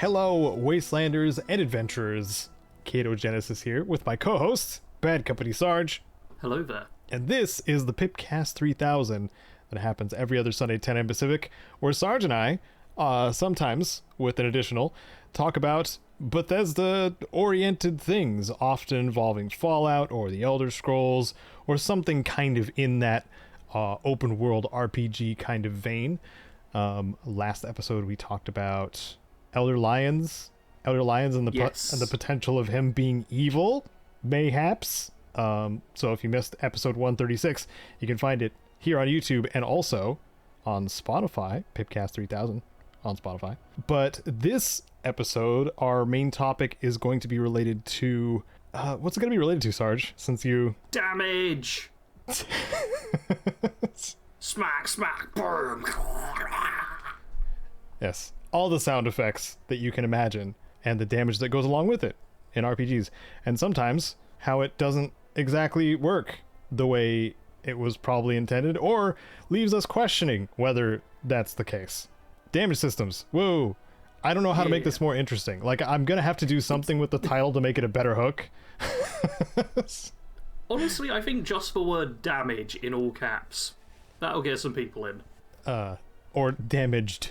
Hello, Wastelanders and Adventurers. Caedo Genesis here with my co-host, Bad Company Sarge. Hello there. And this is the PIPCAST 3000 that happens every other Sunday, 10 a.m. Pacific, where Sarge and I, sometimes with an additional, talk about Bethesda-oriented things, often involving Fallout or the Elder Scrolls, or something kind of in that open-world RPG kind of vein. Last episode we talked about Elder Lions and the potential of him being evil, mayhaps. So if you missed episode 136, you can find it here on YouTube and also on Spotify, PIPCAST 3000 on Spotify. But this episode, our main topic is going to be related to... what's it going to be related to, Sarge? Since you... Damage! Smack, smack, boom! Yes. All the sound effects that you can imagine and the damage that goes along with it in RPGs. And sometimes how it doesn't exactly work the way it was probably intended, or leaves us questioning whether that's the case. Damage systems. Whoa. I don't know how to make this more interesting. Like, I'm going to have to do something with the title to make it a better hook. Honestly, I think just the word damage in all caps, that'll get some people in. Or damaged.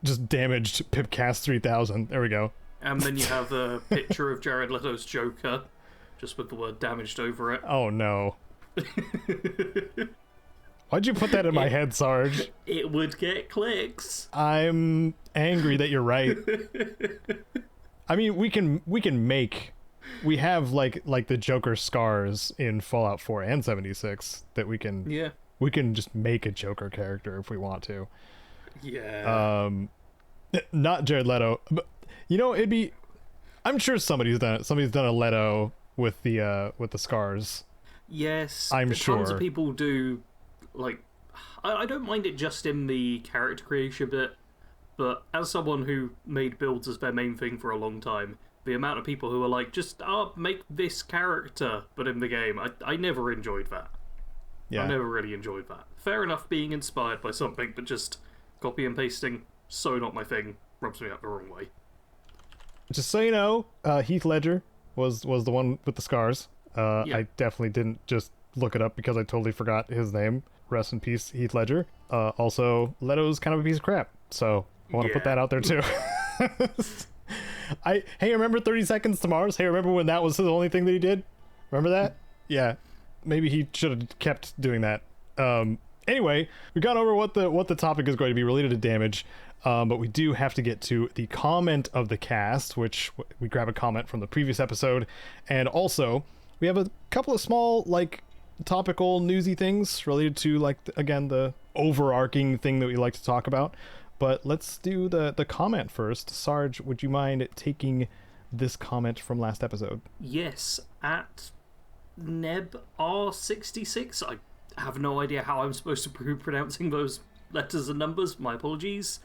Just damaged PIPCAST 3000. There we go. And then you have a picture of Jared Leto's Joker, just with the word damaged over it. Oh no. Why'd you put that in my head, Sarge? It would get clicks. I'm angry that you're right. I mean, we have like the Joker scars in Fallout 4 and 76 that we can just make a Joker character if we want to. Yeah. Not Jared Leto, but you know, I'm sure somebody's done it. Somebody's done a Leto with the scars. Yes. I'm sure. Tons of people do. Like, I don't mind it just in the character creation bit, but as someone who made builds as their main thing for a long time, the amount of people who are like, just make this character, but in the game, I never enjoyed that. Yeah. I never really enjoyed that. Fair enough being inspired by something, but just copy and pasting, so not my thing, rubs me up the wrong way. Just so you know, Heath Ledger was the one with the scars. I definitely didn't just look it up because I totally forgot his name. Rest in peace, Heath Ledger. Also, Leto's kind of a piece of crap, so I want to put that out there too. Hey, remember 30 Seconds to Mars? Hey, remember when that was the only thing that he did? Remember that? Yeah, maybe he should have kept doing that. Anyway, we've gone over what the topic is going to be related to damage, but we do have to get to the comment of the cast, which we grab a comment from the previous episode, and also we have a couple of small, like, topical newsy things related to, like, again, the overarching thing that we like to talk about. But let's do the comment first. Sarge, would you mind taking this comment from last episode? Yes, at NebR66. I have no idea how I'm supposed to be pronouncing those letters and numbers. My apologies.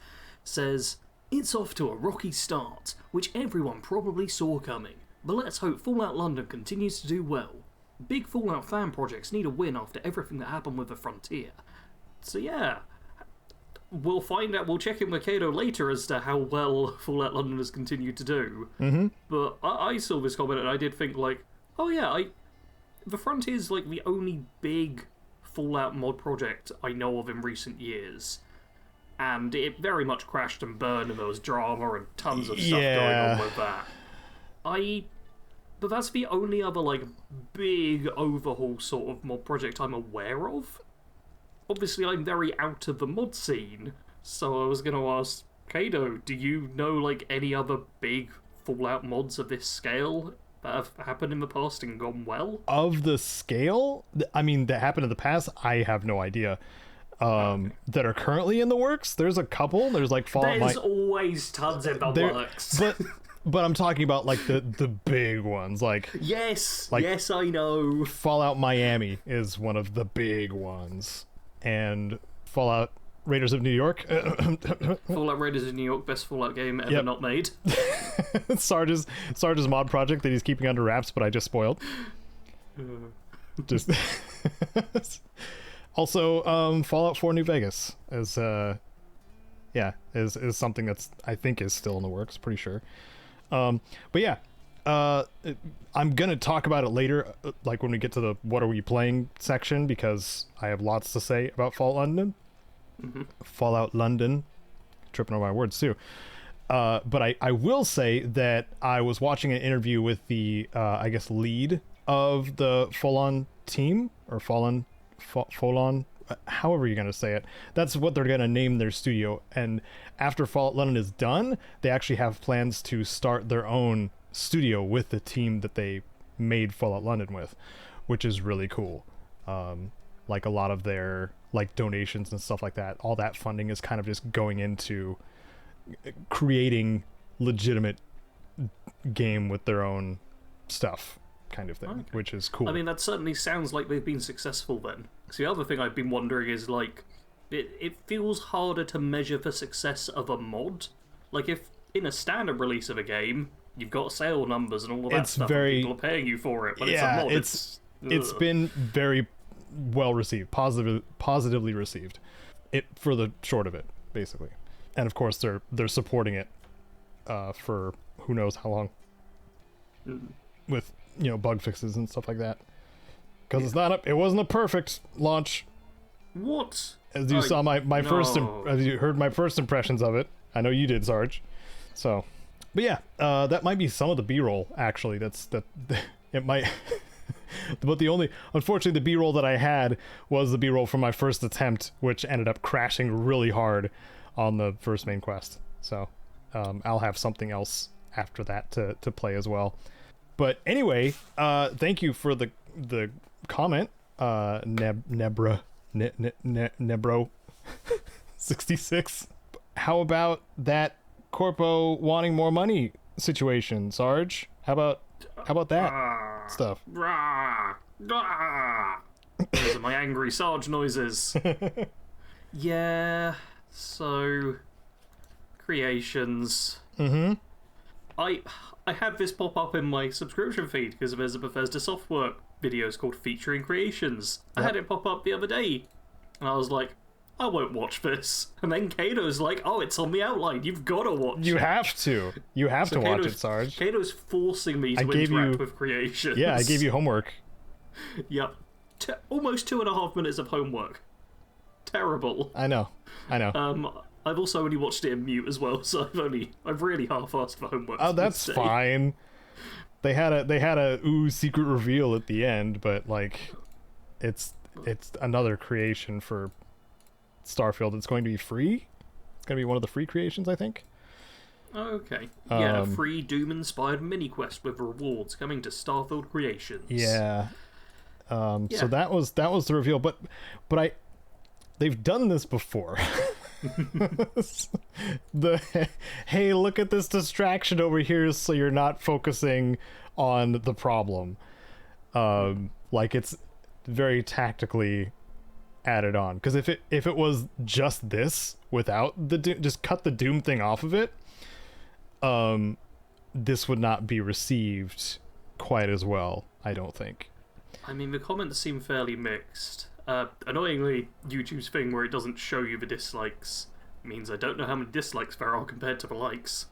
Says, it's off to a rocky start, which everyone probably saw coming. But let's hope Fallout London continues to do well. Big Fallout fan projects need a win after everything that happened with the Frontier. So yeah, we'll find out. We'll check in with Caedo later as to how well Fallout London has continued to do. Mm-hmm. But I saw this comment and I did think, like, oh yeah, the Frontier is like the only big Fallout mod project I know of in recent years. And it very much crashed and burned, and there was drama and tons of stuff going on with that. But that's the only other, like, big overhaul sort of mod project I'm aware of. Obviously, I'm very out of the mod scene, so I was going to ask, Caedo, do you know, like, any other big Fallout mods of this scale that have happened in the past and gone well? Of the scale? I mean, that happened in the past? I have no idea. That are currently in the works? There's a couple. There's, like, Fallout... There's always tons in the works. But I'm talking about, like, the big ones, like... Yes, like, yes, I know. Fallout Miami is one of the big ones. And Fallout Raiders of New York. Fallout Raiders of New York, best Fallout game ever not made. Sarge's mod project that he's keeping under wraps, but I just spoiled. Just... Also, Fallout 4 New Vegas is is something that's I think is still in the works. Pretty sure. But yeah, I'm gonna talk about it later, like when we get to the what are we playing section, because I have lots to say about Fallout London. Tripping over my words too. But I will say that I was watching an interview with the I guess lead of the Fallout team, or Fallout, however you're gonna say it. That's what they're gonna name their studio. And after Fallout London is done, they actually have plans to start their own studio with the team that they made Fallout London with, which is really cool. Like a lot of their like donations and stuff like that, all that funding is kind of just going into creating legitimate game with their own stuff, kind of thing, which is cool. I mean, that certainly sounds like they've been successful then. Because the other thing I've been wondering is, like, it feels harder to measure the success of a mod. Like, if in a standard release of a game, you've got sale numbers and all of that stuff, and people are paying you for it, but it's a mod. It's been very well received, positively received, it for the short of it, basically. And of course they're supporting it for who knows how long, with bug fixes and stuff like that, because it wasn't a perfect launch. What? As you saw as you heard my first impressions of it. I know you did, Sarge. So, but yeah, that might be some of the B-roll actually. It might. But unfortunately, the B-roll that I had was the B-roll from my first attempt, which ended up crashing really hard on the first main quest. So I'll have something else after that to play as well. But anyway, thank you for the comment, Nebro 66. How about that corpo wanting more money situation, Sarge? How about that stuff? Those are my angry Sarge noises. Yeah, so creations. I had this pop up in my subscription feed because there's a Bethesda software videos called Featuring Creations. I had it pop up the other day, and I was like, I won't watch this. And then Caedo's like, oh, it's on the outline. You've got to watch it. You have to. You have to watch it, Sarge. Caedo's forcing me to interact with creations. Yeah, I gave you homework. Yep. Almost 2.5 minutes of homework. Terrible. I know. I've also only watched it in mute as well, so I've really half-assed the homework. Oh, that's fine. They had a secret reveal at the end, but like, it's another creation for Starfield. It's going to be free. It's going to be one of the free creations, I think. Okay. Yeah, a free Doom-inspired mini-quest with rewards coming to Starfield Creations. Yeah. So that was the reveal, but they've done this before. Hey, look at this distraction over here, so you're not focusing on the problem. Like, it's very tactically added on, because if it was just this without the just cut the Doom thing off of it, this would not be received quite as well, I don't think. I mean, the comments seem fairly mixed. Annoyingly, YouTube's thing where it doesn't show you the dislikes means I don't know how many dislikes there are compared to the likes.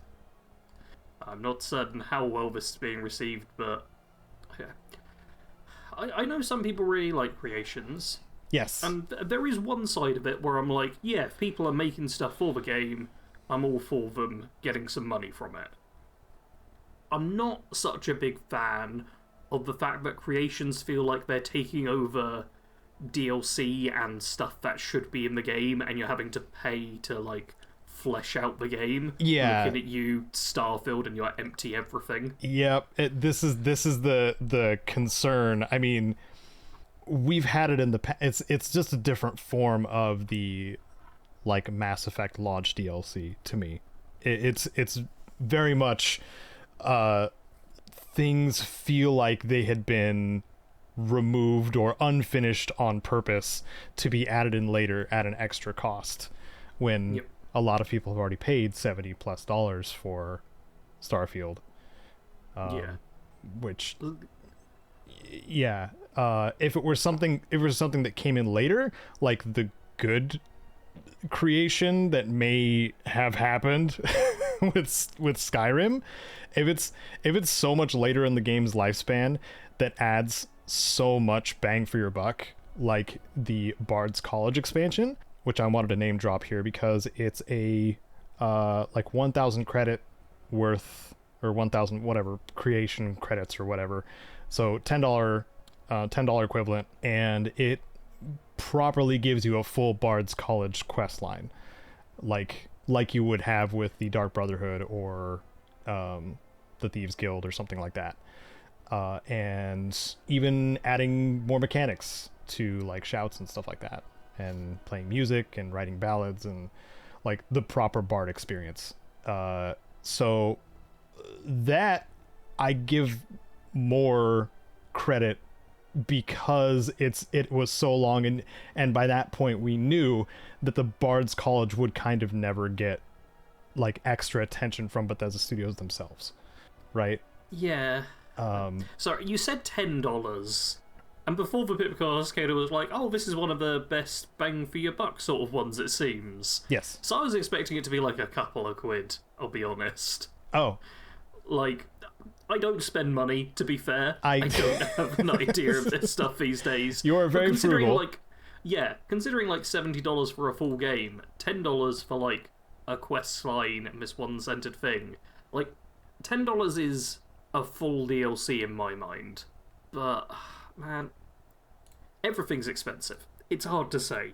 I'm not certain how well this is being received, but I know some people really like creations. Yes. And there is one side of it where I'm like, yeah, if people are making stuff for the game, I'm all for them getting some money from it. I'm not such a big fan of the fact that creations feel like they're taking over DLC and stuff that should be in the game, and you're having to pay to, like, flesh out the game. Yeah. Looking at you, Starfield, and your empty everything. Yep. This is the concern. I mean, we've had it in the past. It's just a different form of the, like, Mass Effect launch DLC to me. It's very much things feel like they had been removed or unfinished on purpose to be added in later at an extra cost, when a lot of people have already paid $70+ for Starfield. Which, if it were something that came in later, like the good creation that may have happened with Skyrim, if it's so much later in the game's lifespan that adds so much bang for your buck, like the Bard's College expansion, which I wanted to name drop here because it's a like 1,000 credit worth, or 1,000 whatever creation credits or whatever, so $10 equivalent, and it properly gives you a full Bard's College quest line, like you would have with the Dark Brotherhood or the Thieves Guild or something like that, and even adding more mechanics to like shouts and stuff like that, and playing music and writing ballads and like the proper Bard experience. So that I give more credit because it was so long, and by that point we knew that the Bard's College would kind of never get like extra attention from Bethesda Studios themselves, right? Yeah. Sorry, you said $10, and before the PIPCAST, Caedo was like, "Oh, this is one of the best bang for your buck sort of ones, it seems." Yes. So I was expecting it to be like a couple of quid. I'll be honest. Oh. Like, I don't spend money, to be fair. I don't have an idea of this stuff these days. You are very frugal. Like, yeah, considering like $70 for a full game, $10 for like a quest line and this one-centered thing, like $10 is a full DLC in my mind. But man, everything's expensive. It's hard to say,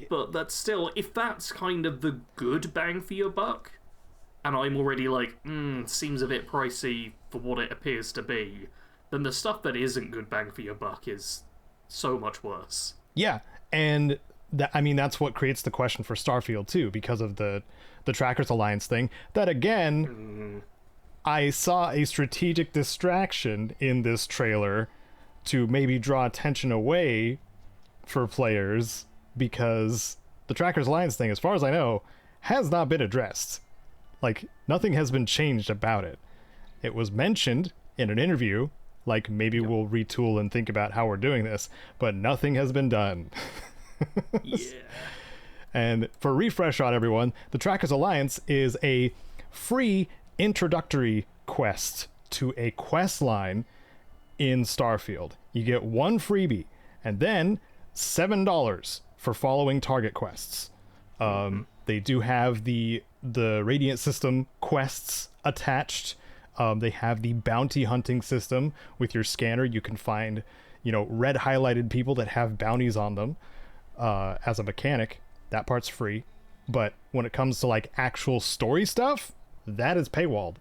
but that's still, if that's kind of the good bang for your buck, and I'm already like, seems a bit pricey for what it appears to be, then the stuff that isn't good bang for your buck is so much worse. Yeah, and that's what creates the question for Starfield too, because of the Trackers Alliance thing. That again, I saw a strategic distraction in this trailer to maybe draw attention away for players, because the Trackers Alliance thing, as far as I know, has not been addressed. Like, nothing has been changed about it. It was mentioned in an interview, like maybe we'll retool and think about how we're doing this, but nothing has been done. Yeah. And for a refresh on everyone, the Trackers Alliance is a free introductory quest to a quest line in Starfield. You get one freebie, and then $7 for following target quests. They do have the Radiant System quests attached. They have the bounty hunting system. With your scanner, you can find, red highlighted people that have bounties on them as a mechanic. That part's free. But when it comes to like actual story stuff, that is paywalled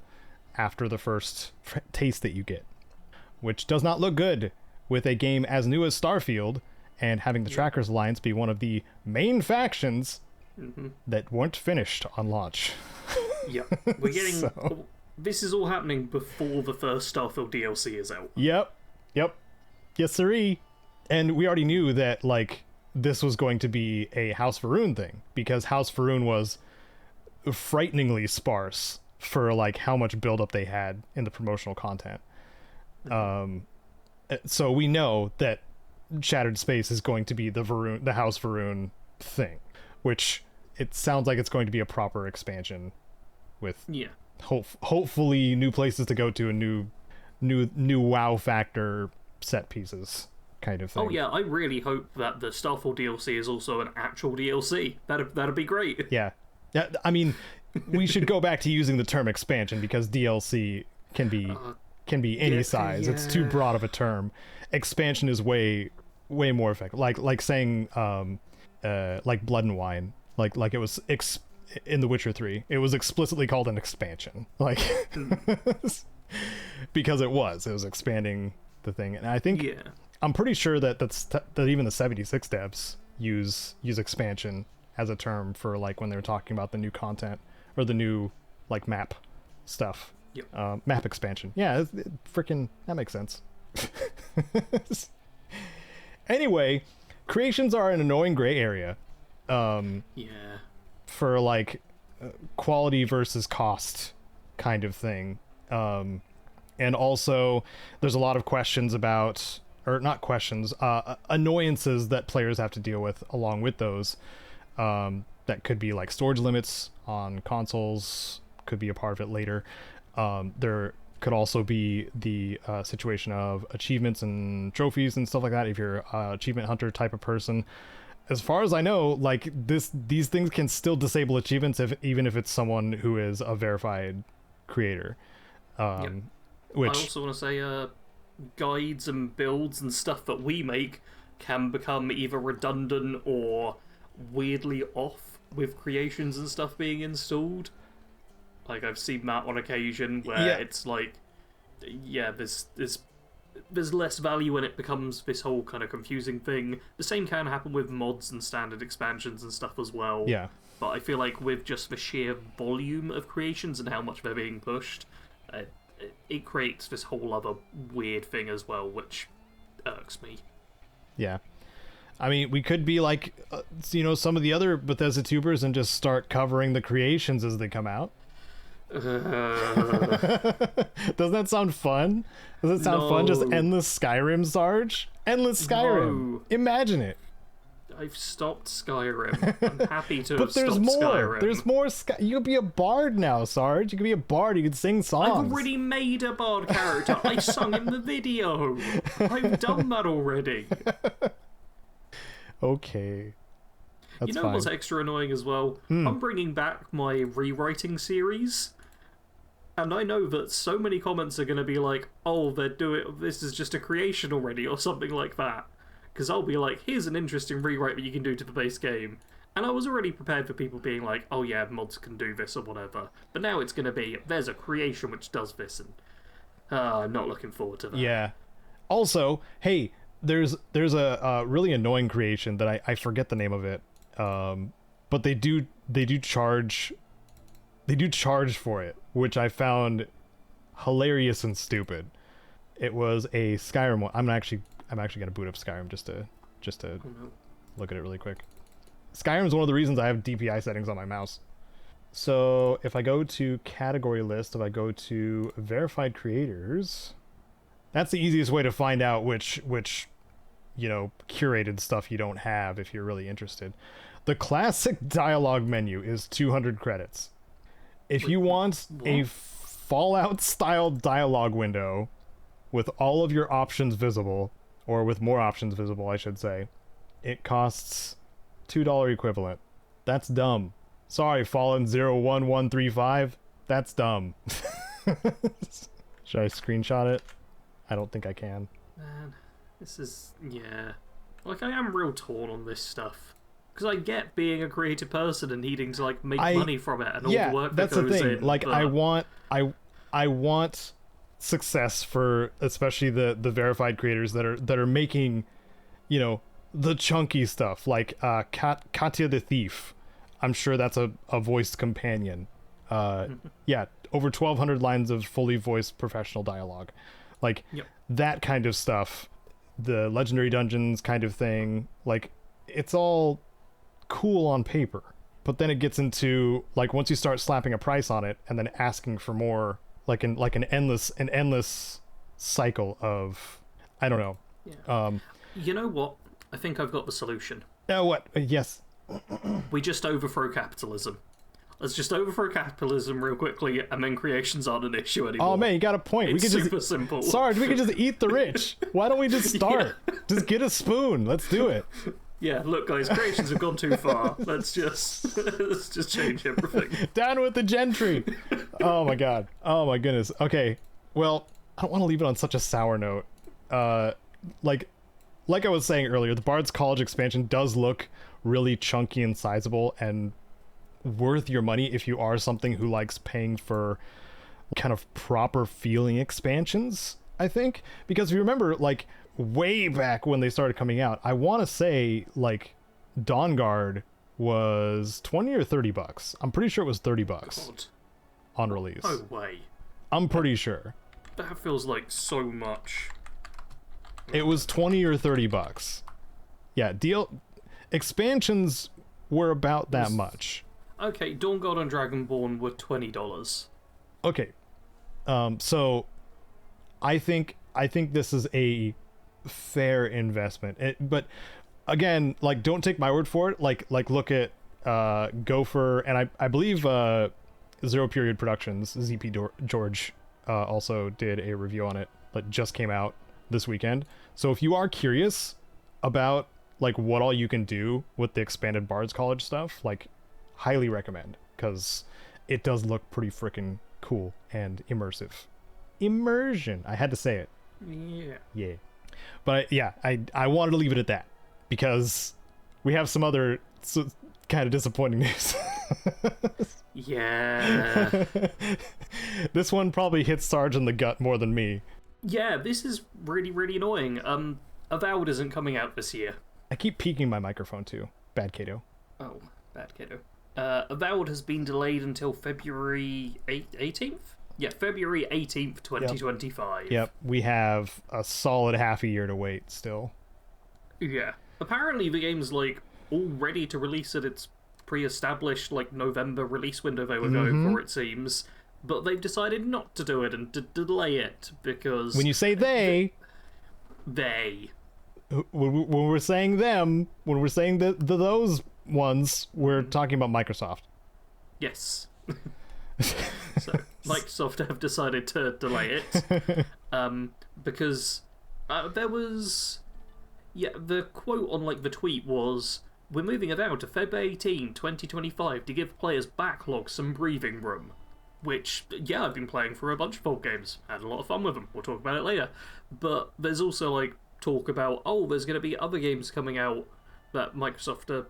after the first taste that you get, which does not look good with a game as new as Starfield and having the Trackers Alliance be one of the main factions that weren't finished on launch. Yeah, we're getting... This is all happening before the first Starfield DLC is out. Yep. Yes, sirree. And we already knew that, like, this was going to be a House Faroon thing, because House Faroon was frighteningly sparse for, like, how much buildup they had in the promotional content. So we know that Shattered Space is going to be the House Faroon thing, which it sounds like it's going to be a proper expansion with hopefully new places to go to and new wow factor set pieces kind of thing. Oh yeah, I really hope that the Starfield DLC is also an actual DLC. That'd be great. Yeah, I mean, we should go back to using the term expansion, because DLC can be any size. It's too broad of a term. Expansion is way more effective. Like saying like Blood and Wine. Like it was in The Witcher 3. It was explicitly called an expansion. Like because it was expanding the thing. And I think I'm pretty sure that even the 76 devs use expansion as a term for like when they're talking about the new content or the new like map stuff. Map expansion. Yeah, freaking that makes sense. Anyway, creations are an annoying gray area. For like quality versus cost kind of thing. And also there's a lot of questions about, or not questions, annoyances that players have to deal with along with those. that could be like storage limits on consoles, could be a part of it later. There could also be the situation of achievements and trophies and stuff like that if you're a achievement hunter type of person. As far as I know, like these things can still disable achievements even if it's someone who is a verified creator. Which I also want to say guides and builds and stuff that we make can become either redundant or weirdly off with creations and stuff being installed. Like, I've seen that on occasion where it's like, there's less value when it becomes this whole kind of confusing thing. The same can happen with mods and standard expansions and stuff as well. Yeah. But I feel like with just the sheer volume of creations and how much they're being pushed, it creates this whole other weird thing as well, which irks me. Yeah. I mean, we could be like, some of the other Bethesda tubers and just start covering the creations as they come out. Doesn't that sound fun? Does it sound fun? Just endless Skyrim, Sarge? Endless Skyrim. No. Imagine it. I've stopped Skyrim. I'm happy to But have there's stopped more. Skyrim. There's more. You could be a bard now, Sarge. You could be a bard. You could sing songs. I've already made a bard character. I sung in the video. I've done that already. Okay. That's you know fine. what's extra annoying as well? I'm bringing back my rewriting series. And I know that so many comments are going to be like, oh, this is just a creation already, or something like that. Because I'll be like, here's an interesting rewrite that you can do to the base game. And I was already prepared for people being like, oh yeah, mods can do this or whatever. But now it's going to be, there's a creation which does this, and I'm not looking forward to that. Yeah. Also, hey, there's a really annoying creation that I forget the name of it. But they do charge for it, which I found hilarious and stupid. It was a Skyrim one. I'm actually gonna boot up Skyrim just to look at it really quick. Skyrim is one of the reasons I have DPI settings on my mouse. So if I go to category list, if I go to verified creators, that's the easiest way to find out which curated stuff you don't have if you're really interested. The classic dialogue menu is 200 credits. If you want a Fallout style dialogue window with all of your options visible, or with more options visible, I should say, it costs $2 equivalent. That's dumb. Sorry, Fallen 01135. That's dumb. Should I screenshot it? I don't think I can. Man, this is... yeah. Like, I am real torn on this stuff. Because I get being a creative person and needing to, like, make money from it and all the work that goes in. Yeah, that's the thing. Like, but... I want success for especially the verified creators that are making, the chunky stuff, like Katya the Thief. I'm sure that's a voiced companion. Yeah, over 1,200 lines of fully voiced professional dialogue. Like, that kind of stuff. The Legendary Dungeons kind of thing. Like, it's all cool on paper. But then it gets into, like, once you start slapping a price on it and then asking for more, an endless cycle of, I don't know. Yeah. You know what? I think I've got the solution. What? Yes. We just overthrow capitalism. Let's just overthrow capitalism real quickly, and then creations aren't an issue anymore. Oh man, you got a point. It's super simple. Sarge, we could just eat the rich. Why don't we just start? Yeah. Just get a spoon. Let's do it. Yeah, look, guys, creations have gone too far. Let's just change everything. Down with the gentry. Oh my god. Oh my goodness. Okay. Well, I don't want to leave it on such a sour note. Like I was saying earlier, the Bard's College expansion does look really chunky and sizable and worth your money if you are something who likes paying for kind of proper feeling expansions, I think. Because if you remember, like, way back when they started coming out, I want to say, like, Dawnguard was $20 or $30. I'm pretty sure it was $30 God. On release. No way. I'm pretty sure. That feels like so much. It was $20 or $30. Yeah, expansions were about that much. Okay, Dawnguard and Dragonborn were $20. Okay. So I think this is a fair investment. But again, like, don't take my word for it. Like look at Gopher, and I believe Zero Period Productions, George, also did a review on it that just came out this weekend. So if you are curious about like what all you can do with the expanded Bard's College stuff, like highly recommend, because it does look pretty freaking cool and immersive. Immersion. I had to say it. Yeah. But yeah, I wanted to leave it at that because we have some other kind of disappointing news. Yeah. This one probably hits Sarge in the gut more than me. Yeah, this is really, really annoying. Avowed isn't coming out this year. I keep peeking my microphone too. Bad Caedo. Oh, bad Caedo. Avowed has been delayed until February 18th? Yeah, February 18th, 2025. Yep, we have a solid half a year to wait still. Yeah. Apparently the game's, like, all ready to release at its pre-established, like, November release window they were going for, it seems. But they've decided not to do it and to delay it because... When you say they... They. When we're saying them, when we're saying those ones, we're talking about Microsoft. Yes. So Microsoft have decided to delay it because there was the quote on like the tweet was, "We're moving Avowed to Feb 18, 2025 to give players backlog some breathing room," which I've been playing for a bunch of old games, had a lot of fun with them, we'll talk about it later. But there's also like talk about there's going to be other games coming out that Microsoft are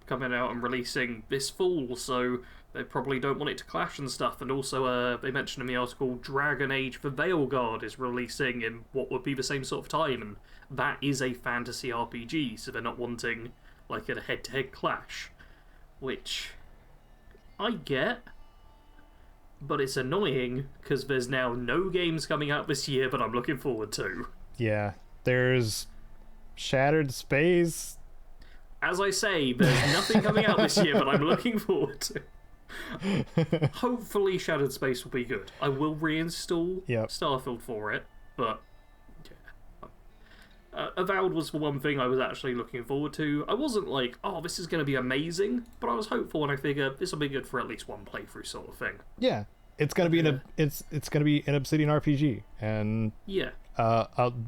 coming out and releasing this fall, so they probably don't want it to clash and stuff. And also, they mentioned in the article, Dragon Age for Veilguard is releasing in what would be the same sort of time, and that is a fantasy RPG, so they're not wanting like a head-to-head clash, which I get, but it's annoying because there's now no games coming out this year that I'm looking forward to. Yeah, there's Shattered Space. As I say, there's nothing coming out this year that I'm looking forward to. Hopefully Shattered Space will be good. I will reinstall Starfield for it, but Avowed was the one thing I was actually looking forward to. I wasn't like, this is going to be amazing, but I was hopeful and I figured this will be good for at least one playthrough sort of thing. Yeah, it's going to be it's going to be an Obsidian RPG, and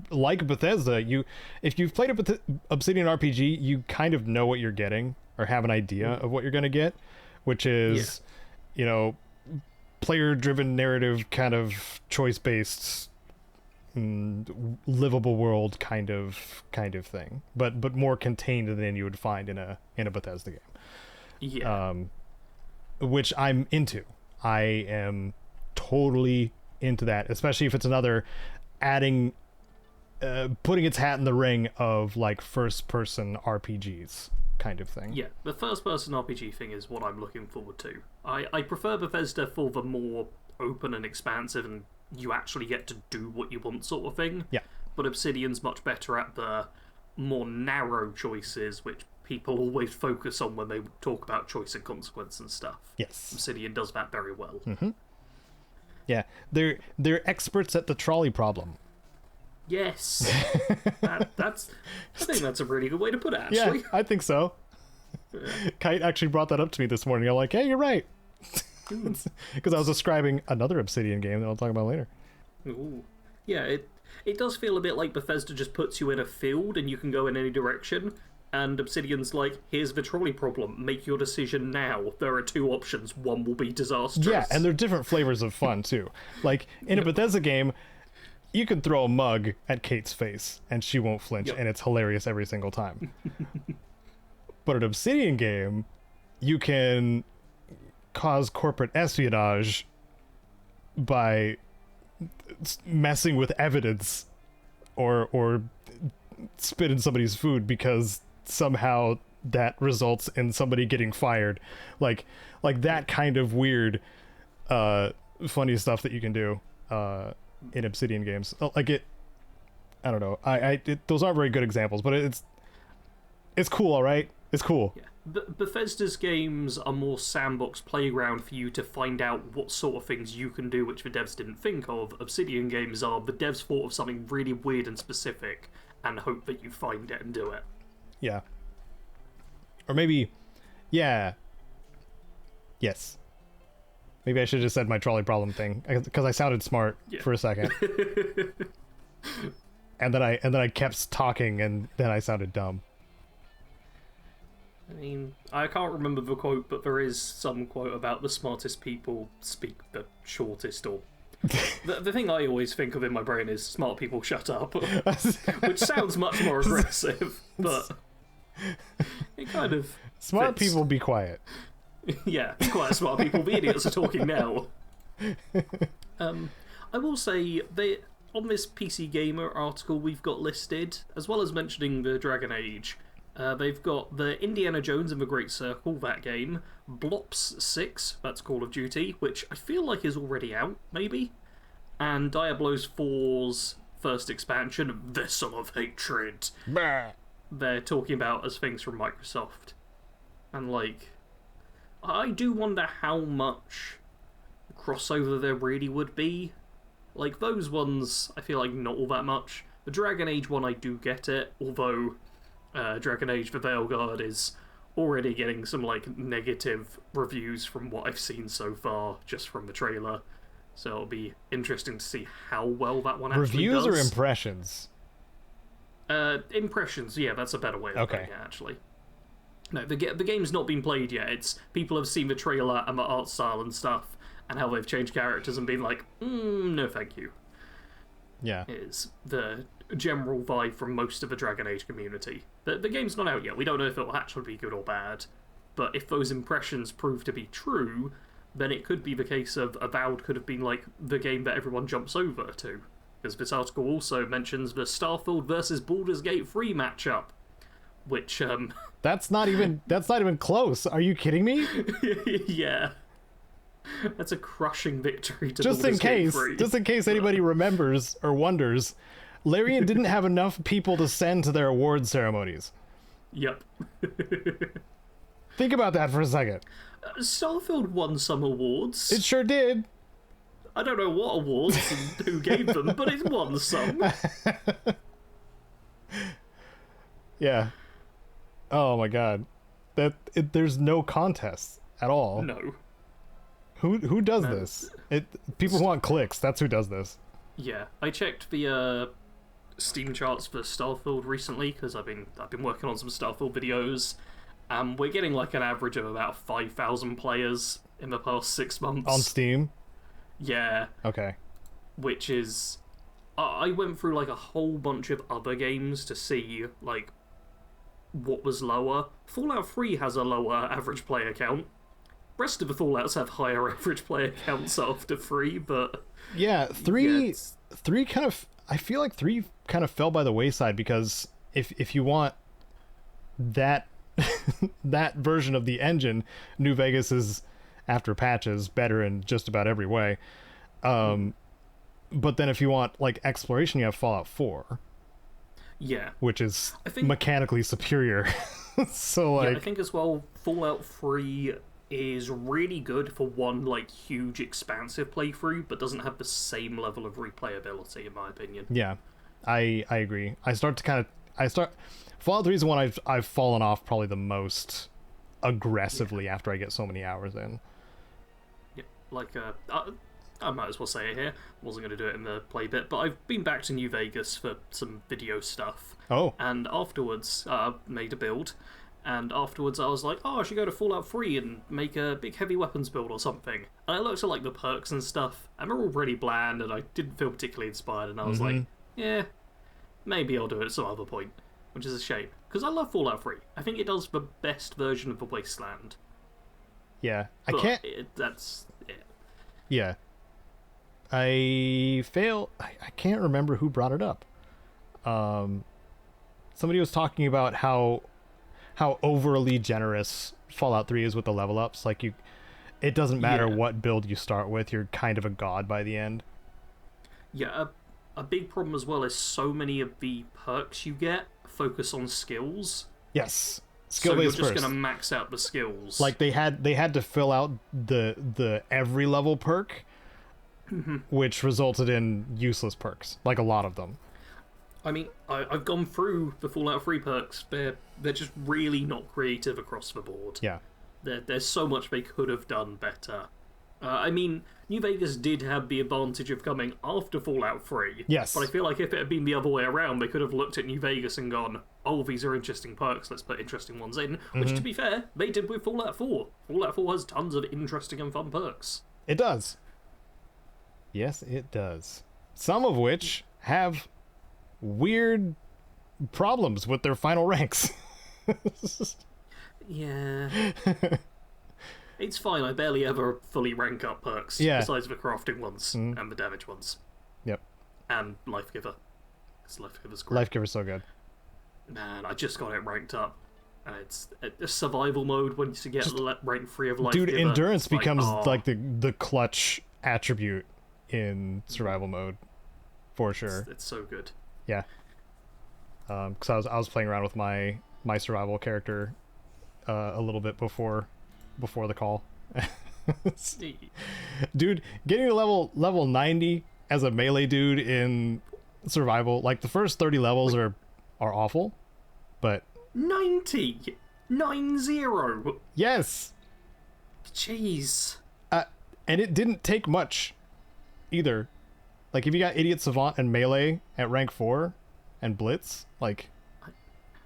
like Bethesda, if you've played a Obsidian RPG, you kind of know what you're getting or have an idea of what you're going to get, which is, player-driven narrative, kind of choice-based, livable world kind of thing, but more contained than you would find in a Bethesda game. Yeah. Which I'm into. I am totally into that, especially if it's another putting its hat in the ring of like first-person RPGs kind of thing. Yeah, the first-person RPG thing is what I'm looking forward to. I prefer Bethesda for the more open and expansive and you actually get to do what you want sort of thing. Yeah. But Obsidian's much better at the more narrow choices, which people always focus on when they talk about choice and consequence and stuff. Yes. Obsidian does that very well. Mm-hmm. Yeah, they're experts at the trolley problem. Yes. I think that's a really good way to put it, actually. Yeah, I think so. Kite actually brought that up to me this morning. I'm like, hey, you're right. Because I was describing another Obsidian game that I'll talk about later. Ooh. Yeah, it does feel a bit like Bethesda just puts you in a field and you can go in any direction, and Obsidian's like, here's the trolley problem, make your decision now. There are two options, one will be disastrous. Yeah, and they're different flavors of fun, too. Like, in a Bethesda game, you can throw a mug at Kate's face, and she won't flinch, and it's hilarious every single time. But an Obsidian game, you can cause corporate espionage by messing with evidence or spit in somebody's food because somehow that results in somebody getting fired. Like that kind of weird funny stuff that you can do in Obsidian games. Like it, I don't know. Those aren't very good examples, but it's cool, all right? It's cool. Yeah. Bethesda's games are more sandbox playground for you to find out what sort of things you can do which the devs didn't think of. Obsidian games are the devs thought of something really weird and specific and hope that you find it and do it. Yeah. Or maybe Yeah. Yes. Maybe I should have just said my trolley problem thing because I sounded smart for a second. and then I kept talking and then I sounded dumb. I mean, I can't remember the quote, but there is some quote about the smartest people speak the shortest, or the thing I always think of in my brain is smart people shut up, which sounds much more aggressive, but it kind of smart fits. People be quiet. Yeah, be quiet, smart people. The idiots are talking now. I will say, on this PC Gamer article we've got listed, as well as mentioning the Dragon Age, they've got the Indiana Jones and the Great Circle, that game, Blops 6, that's Call of Duty, which I feel like is already out, maybe, and Diablo 4's first expansion, Vessel of Hatred. Bah. They're talking about as things from Microsoft. And, like, I do wonder how much crossover there really would be. Like, those ones, I feel like not all that much. The Dragon Age one, I do get it, although Dragon Age The Veilguard is already getting some, like, negative reviews from what I've seen so far, just from the trailer. So it'll be interesting to see how well that one actually Reviews does. or impressions? Impressions, yeah, that's a better way of putting it, actually. No, the game's not been played yet. It's people have seen the trailer and the art style and stuff, and how they've changed characters and been like, no thank you. Yeah. Is the general vibe from most of the Dragon Age community. The game's not out yet. We don't know if it'll actually be good or bad. But if those impressions prove to be true, then it could be the case of Avowed could have been like the game that everyone jumps over to. Because this article also mentions the Starfield versus Baldur's Gate 3 matchup. Which, That's not even close. Are you kidding me? Yeah. That's a crushing victory to Just Baldur's Gate 3. Just in case anybody remembers or wonders, Larian didn't have enough people to send to their award ceremonies. Yep. Think about that for a second. Starfield won some awards. It sure did. I don't know what awards and who gave them, but it won some. Yeah. Oh my god. There's no contest at all. No. Who does this? People who want clicks, that's who does this. Yeah, I checked the Steam charts for Starfield recently because I've been working on some Starfield videos. We're getting like an average of about 5,000 players in the past 6 months On Steam? Yeah. Okay. Which is, I went through like a whole bunch of other games to see like what was lower. Fallout 3 has a lower average player count. Rest of the Fallouts have higher average player counts after 3, but yeah, 3 kind of, I feel like 3 kind of fell by the wayside because if you want that that version of the engine, New Vegas is, after patches, better in just about every way. But then if you want like exploration, you have Fallout 4. Yeah, which is mechanically superior. So like, yeah, I think as well, Fallout 3 is really good for one like huge expansive playthrough, but doesn't have the same level of replayability in my opinion. Yeah, I agree. Fallout 3 is the one I've fallen off probably the most aggressively after I get so many hours in. Yeah, like I might as well say it here. Wasn't going to do it in the play bit, but I've been back to New Vegas for some video stuff. Oh. And afterwards, I made a build. And afterwards, I was like, oh, I should go to Fallout 3 and make a big heavy weapons build or something. And I looked at like the perks and stuff, and they're all pretty bland, and I didn't feel particularly inspired. And I was like, yeah, maybe I'll do it at some other point, which is a shame because I love Fallout 3. I think it does the best version of the Wasteland. Yeah, but I can't. That's it. Yeah. I can't remember who brought it up. Somebody was talking about how overly generous Fallout 3 is with the level ups. Like it doesn't matter what build you start with, you're kind of a god by the end. Yeah, a big problem as well is so many of the perks you get focus on skills. Yes. So you're just first. gonna max out the skills. Like they had to fill out the every level perk, which resulted in useless perks, like a lot of them. I mean, I've gone through the Fallout 3 perks. They're just really not creative across the board. Yeah. There's so much they could have done better. I mean, New Vegas did have the advantage of coming after Fallout 3. Yes. But I feel like if it had been the other way around, they could have looked at New Vegas and gone, oh, these are interesting perks, let's put interesting ones in. Which, to be fair, they did with Fallout 4. Fallout 4 has tons of interesting and fun perks. It does. Yes, it does. Some of which have weird problems with their final ranks. Yeah. It's fine, I barely ever fully rank up perks, besides the crafting ones and the damage ones. Yep. And Life Giver. Because Life Giver's great. Life Giver's so good. Man, I just got it ranked up. And it's a survival mode once you get rank 3 of Life Dude, Giver. endurance becomes like the clutch attribute in survival mode. For sure. It's so good. Yeah. Because I was playing around with my survival character a little bit before the call. Dude, getting to level 90 as a melee dude in survival, like the first 30 levels are awful, but 90 90. Yes. Jeez. And it didn't take much either. Like if you got Idiot Savant and melee at rank 4 and Blitz, like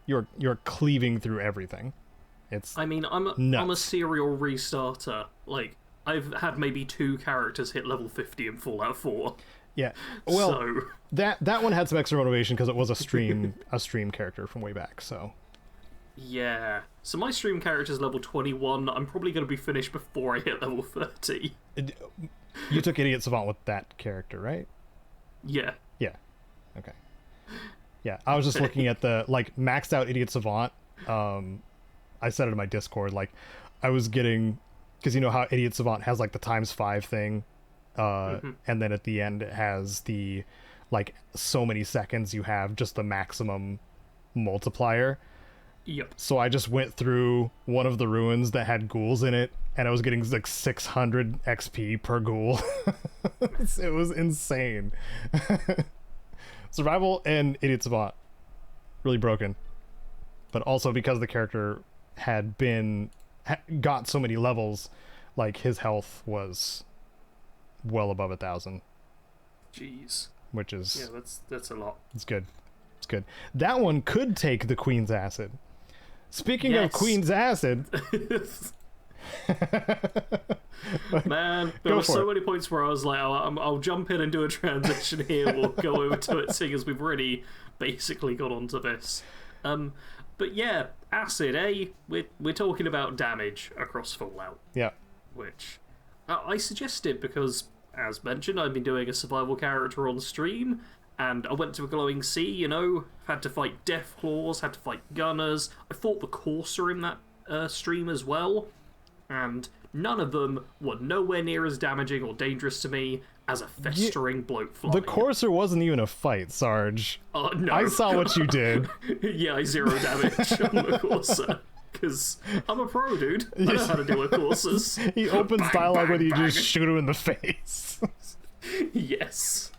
you're cleaving through everything. I'm a serial restarter. Like, I've had maybe 2 characters hit level 50 in Fallout 4. Yeah. Well, so... that one had some extra motivation because it was a stream character from way back, so. Yeah. So my stream character's level 21. I'm probably going to be finished before I hit level 30. You took Idiot Savant with that character, right? Yeah. Yeah. Okay. Yeah, I was just looking at the, like, maxed out Idiot Savant. I said it in my Discord, like, I was getting, because you know how Idiot Savant has, like, the ×5 thing, and then at the end it has the, like, so many seconds you have just the maximum multiplier. Yep. So I just went through one of the ruins that had ghouls in it, and I was getting, like, 600 XP per ghoul. It was insane. Survival and Idiot Savant, really broken. But also because the character had got so many levels, like his health was well above 1,000. Jeez. Which is... Yeah, that's a lot. It's good. It's good. That one could take the Queen's Acid. Speaking of Queen's Acid... Man, there were so many points where I was like, I'll jump in and do a transition here. We'll go over to it, seeing as we've already basically got onto this. But yeah, acid, eh? We're talking about damage across Fallout. Yeah. Which I suggested because, as mentioned, I've been doing a survival character on stream, and I went to a glowing sea, you know, had to fight Deathclaws, had to fight Gunners. I fought the Courser in that stream as well, and none of them were nowhere near as damaging or dangerous to me as a festering bloatfly. The Courser wasn't even a fight, Sarge. No. I saw what you did. Yeah, I 0 damage on the Courser. Because I'm a pro, dude. I know how to deal with Coursers. He opens Bang, dialogue bang, with you, bang. just shoot him in the face. Yes.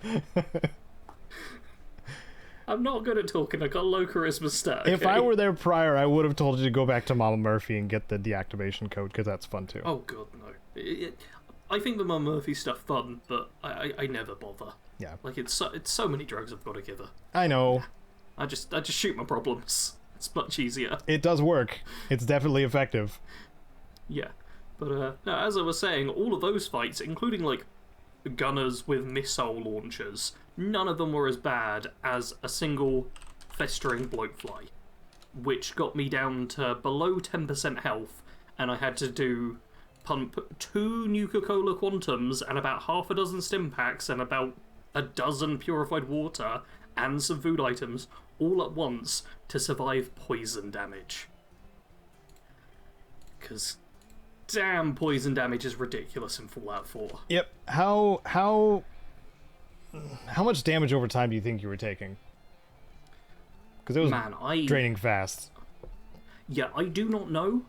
I'm not good at talking. I got low charisma stat. If I were there prior, I would have told you to go back to Mama Murphy and get the deactivation code, because that's fun too. Oh god, no. I think the Mama Murphy stuff fun, but I never bother. Yeah. Like it's so many drugs I've got to give her. I know. I just shoot my problems. It's much easier. It does work. It's definitely effective. Yeah. But no, as I was saying, all of those fights, including like gunners with missile launchers, none of them were as bad as a single festering bloatfly, which got me down to below 10% health, and I had to pump 2 Nuka-Cola Quantums and about half a dozen stim packs and about a dozen purified water and some food items all at once to survive poison damage. Because damn, poison damage is ridiculous in Fallout 4. Yep. How much damage over time do you think you were taking? Because it was draining fast. Yeah, I do not know,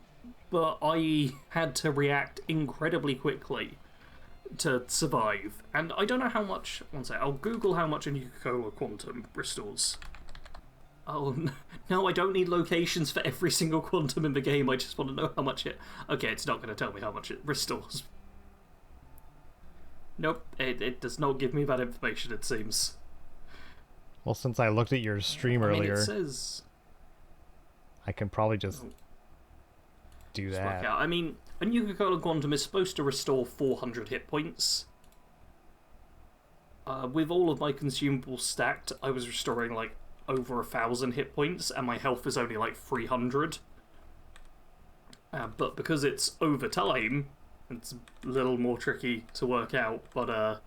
but I had to react incredibly quickly to survive. And I don't know how much... One sec, I'll Google how much a Nuka-Cola Quantum restores. Oh, no, I don't need locations for every single quantum in the game. I just want to know how much it... Okay, it's not going to tell me how much it restores. Nope, it does not give me that information, it seems. Well, since I looked at your stream earlier, it says... I can probably just do that. I mean, a Nuka-Cola Quantum is supposed to restore 400 hit points. With all of my consumables stacked, I was restoring, like, over 1,000 hit points, and my health is only, like, 300. But because it's over time, it's a little more tricky to work out. But,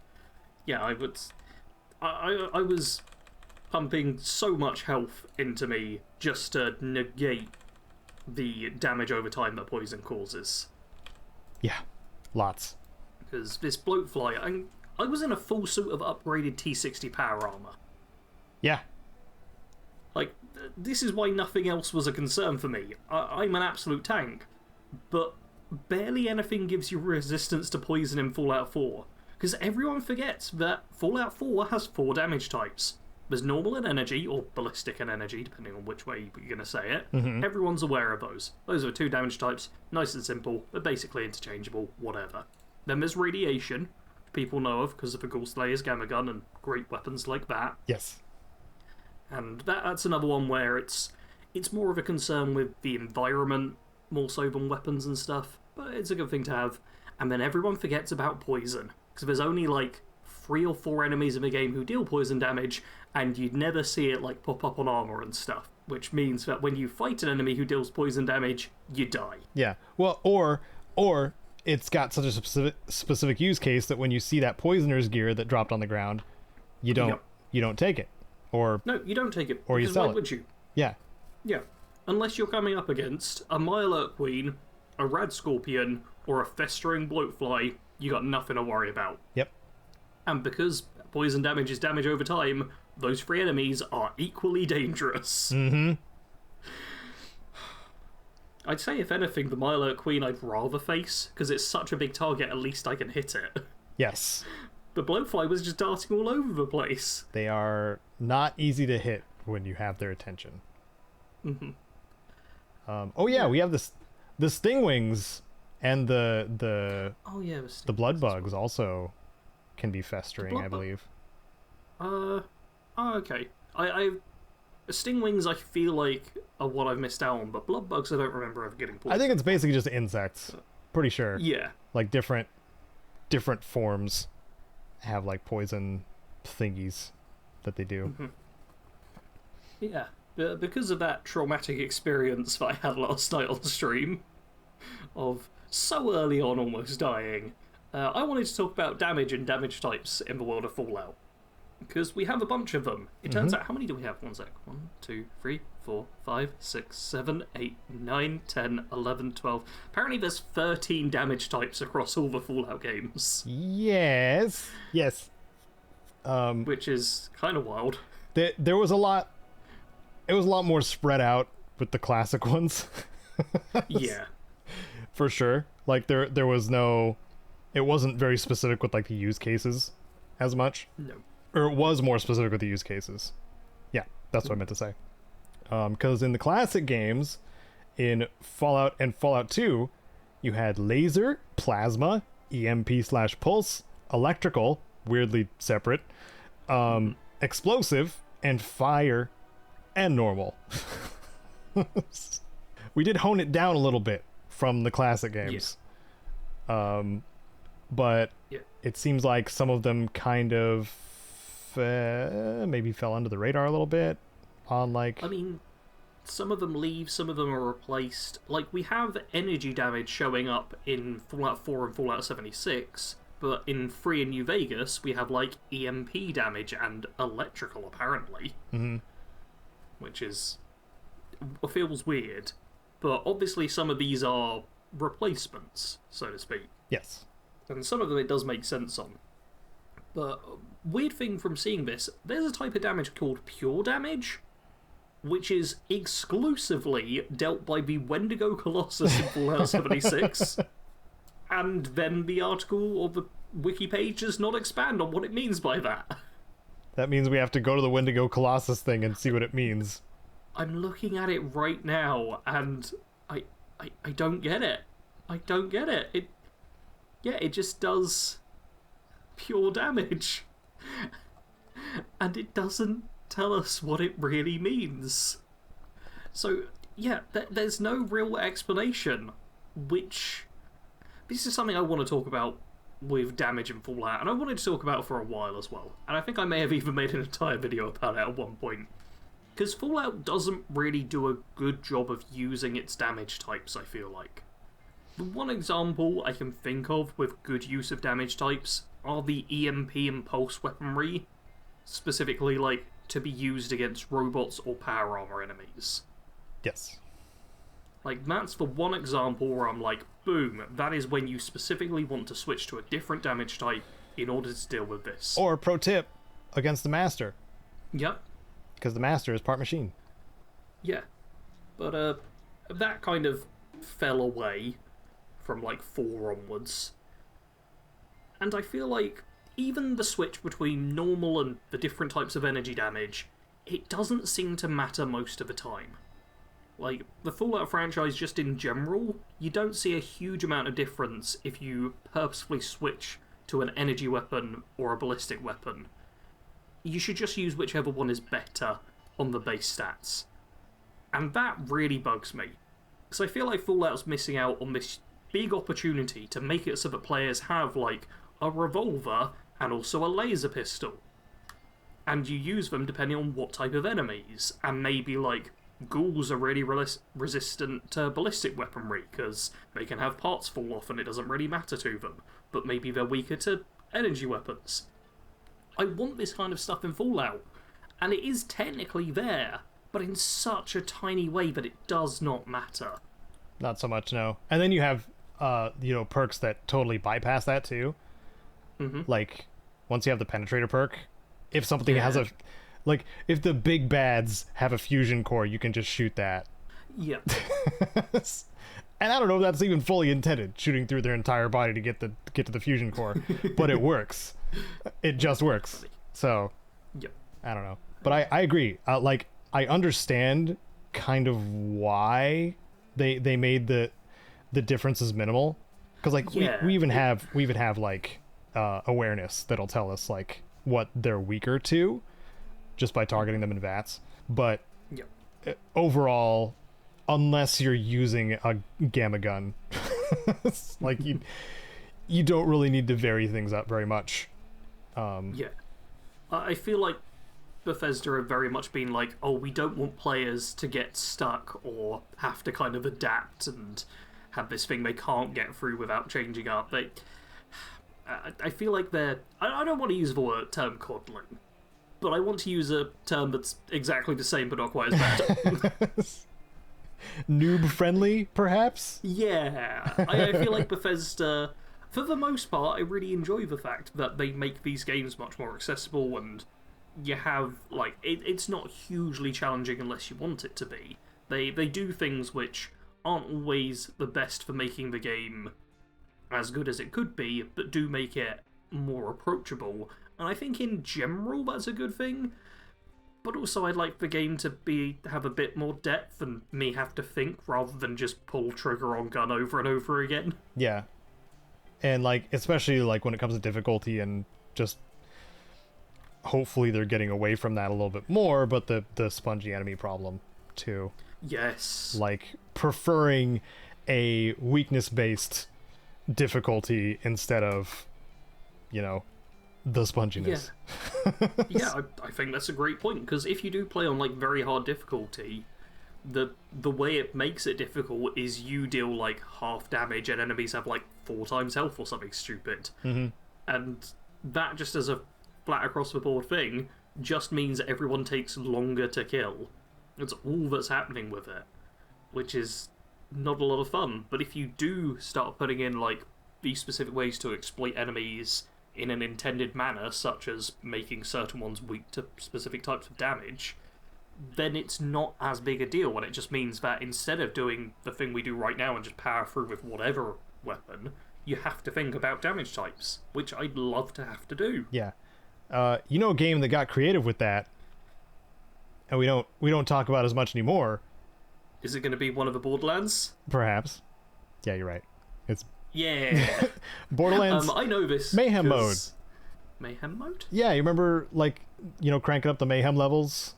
yeah, I was pumping so much health into me just to negate the damage over time that poison causes. Yeah, lots. Because this bloatfly, I was in a full suit of upgraded T60 power armor. Yeah. Like, this is why nothing else was a concern for me. I'm an absolute tank, but barely anything gives you resistance to poison in Fallout 4. Because everyone forgets that Fallout 4 has 4 damage types. There's normal and energy, or ballistic and energy, depending on which way you're going to say it. Mm-hmm. Everyone's aware of those. Those are 2 damage types, nice and simple, but basically interchangeable, whatever. Then there's radiation, people know of because of the Ghoul Slayer's Gamma Gun and great weapons like that. Yes. And that's another one where it's more of a concern with the environment, more so than weapons and stuff, but it's a good thing to have. And then everyone forgets about poison, because there's only like 3 or 4 enemies in the game who deal poison damage, and you'd never see it like pop up on armor and stuff, which means that when you fight an enemy who deals poison damage, you die. Yeah. Well, or it's got such a specific use case that when you see that poisoner's gear that dropped on the ground, you don't take it. Or no, you don't take it. Or you sell why it. Would you? Yeah. Yeah. Unless you're coming up against a Mirelurk Queen, a Rad Scorpion, or a festering bloatfly, you got nothing to worry about. Yep. And because poison damage is damage over time, those 3 enemies are equally dangerous. Mm-hmm. I'd say, if anything, the Mirelurk Queen I'd rather face, because it's such a big target, at least I can hit it. Yes. The bloatfly was just darting all over the place. They are not easy to hit when you have their attention. Mm-hmm. Oh yeah, we have the stingwings and the blood bugs also can be festering, I believe. Okay. Stingwings I feel like are what I've missed out on, but blood bugs I don't remember ever getting poisoned. I think it's basically just insects. Pretty sure. Yeah. Like different forms have like poison thingies that they do. Mm-hmm. Yeah. Because of that traumatic experience that I had last night on stream, of so early on almost dying, I wanted to talk about damage and damage types in the world of Fallout. Because we have a bunch of them. It turns out, how many do we have? 1 sec. 1, 2, 3, 4, 5, 6, 7, 8, 9, 10, 11, 12. Apparently there's 13 damage types across all the Fallout games. Yes. Yes. Which is kind of wild. There was a lot... It was a lot more spread out with the classic ones. Yeah. For sure. Like, there was no... It wasn't very specific with, like, the use cases as much. No. Or it was more specific with the use cases. Yeah, that's what I meant to say. Because in the classic games, in Fallout and Fallout 2, you had laser, plasma, EMP/pulse, electrical, weirdly separate, explosive, and fire, and normal. We did hone it down a little bit from the classic games. Yeah. But yeah. It seems like some of them kind of maybe fell under the radar a little bit on, like... I mean, some of them leave, some of them are replaced. Like, we have energy damage showing up in Fallout 4 and Fallout 76, but in 3 and New Vegas, we have, like, EMP damage and electrical, apparently. Mm-hmm. Which feels weird. But obviously some of these are replacements, so to speak. Yes. And some of them it does make sense on. But weird thing from seeing this, there's a type of damage called pure damage, which is exclusively dealt by the Wendigo Colossus in Fallout 76. And then the article or the wiki page does not expand on what it means by that. That means we have to go to the Wendigo Colossus thing and see what it means. I'm looking at it right now, and I don't get it. I don't get it. It just does pure damage. And it doesn't tell us what it really means. So, yeah, there's no real explanation, which... This is something I want to talk about with damage in Fallout, and I wanted to talk about it for a while as well. And I think I may have even made an entire video about it at one point. Because Fallout doesn't really do a good job of using its damage types, I feel like. The one example I can think of with good use of damage types are the EMP and pulse weaponry, specifically, like, to be used against robots or power armor enemies. Yes. Like, that's the one example where I'm like, boom, that is when you specifically want to switch to a different damage type in order to deal with this. Or, pro tip, against the Master. Yep. Because the Master is part machine. Yeah. But, that kind of fell away from, like, 4 onwards. And I feel like even the switch between normal and the different types of energy damage, it doesn't seem to matter most of the time. Like, the Fallout franchise just in general, you don't see a huge amount of difference if you purposefully switch to an energy weapon or a ballistic weapon. You should just use whichever one is better on the base stats. And that really bugs me. Because I feel like Fallout's missing out on this big opportunity to make it so that players have, like, a revolver and also a laser pistol. And you use them depending on what type of enemies. And maybe, like, ghouls are really resistant to ballistic weaponry, because they can have parts fall off and it doesn't really matter to them. But maybe they're weaker to energy weapons. I want this kind of stuff in Fallout. And it is technically there, but in such a tiny way that it does not matter. Not so much, no. And then you have, perks that totally bypass that, too. Mm-hmm. Like, once you have the Penetrator perk, if something has a... Like, if the big bads have a fusion core, you can just shoot that. Yeah. And I don't know if that's even fully intended, shooting through their entire body to get to the fusion core. But it works. It just works. So, yep. I don't know. But I agree. I understand kind of why they made the differences minimal. Because, like, we even have like, awareness that'll tell us, like, what they're weaker to, just by targeting them in VATS. But overall, unless you're using a gamma gun, like, you don't really need to vary things up very much. I feel like Bethesda have very much been like, oh, we don't want players to get stuck or have to kind of adapt and have this thing they can't get through without changing up. I feel like they're... I don't want to use the term coddling, but I want to use a term that's exactly the same but not quite as bad. Noob-friendly, perhaps? Yeah. I feel like Bethesda, for the most part, I really enjoy the fact that they make these games much more accessible, and you have, like, it's not hugely challenging unless you want it to be. They do things which aren't always the best for making the game as good as it could be, but do make it more approachable. And I think in general that's a good thing. But also I'd like the game to have a bit more depth and me have to think rather than just pull trigger on gun over and over again. Yeah. And, like, especially, like, when it comes to difficulty, and just hopefully they're getting away from that a little bit more, but the spongy enemy problem too. Yes. Like, preferring a weakness-based difficulty instead of, the sponginess. Yeah, I think that's a great point, because if you do play on, like, very hard difficulty, the way it makes it difficult is you deal, like, half damage and enemies have, like, 4 times health or something stupid. Mm-hmm. And that, just as a flat across the board thing, just means that everyone takes longer to kill. That's all that's happening with it, which is not a lot of fun. But if you do start putting in, like, these specific ways to exploit enemies in an intended manner, such as making certain ones weak to specific types of damage, then it's not as big a deal, and it just means that instead of doing the thing we do right now and just power through with whatever weapon, you have to think about damage types, which I'd love to have to do. Yeah. A game that got creative with that, and we don't talk about as much anymore. Is it going to be one of the Borderlands? Perhaps. Yeah, you're right. It's Yeah. Borderlands. I know this. Mayhem mode. Mayhem mode? Yeah, you remember, like, you know, cranking up the mayhem levels?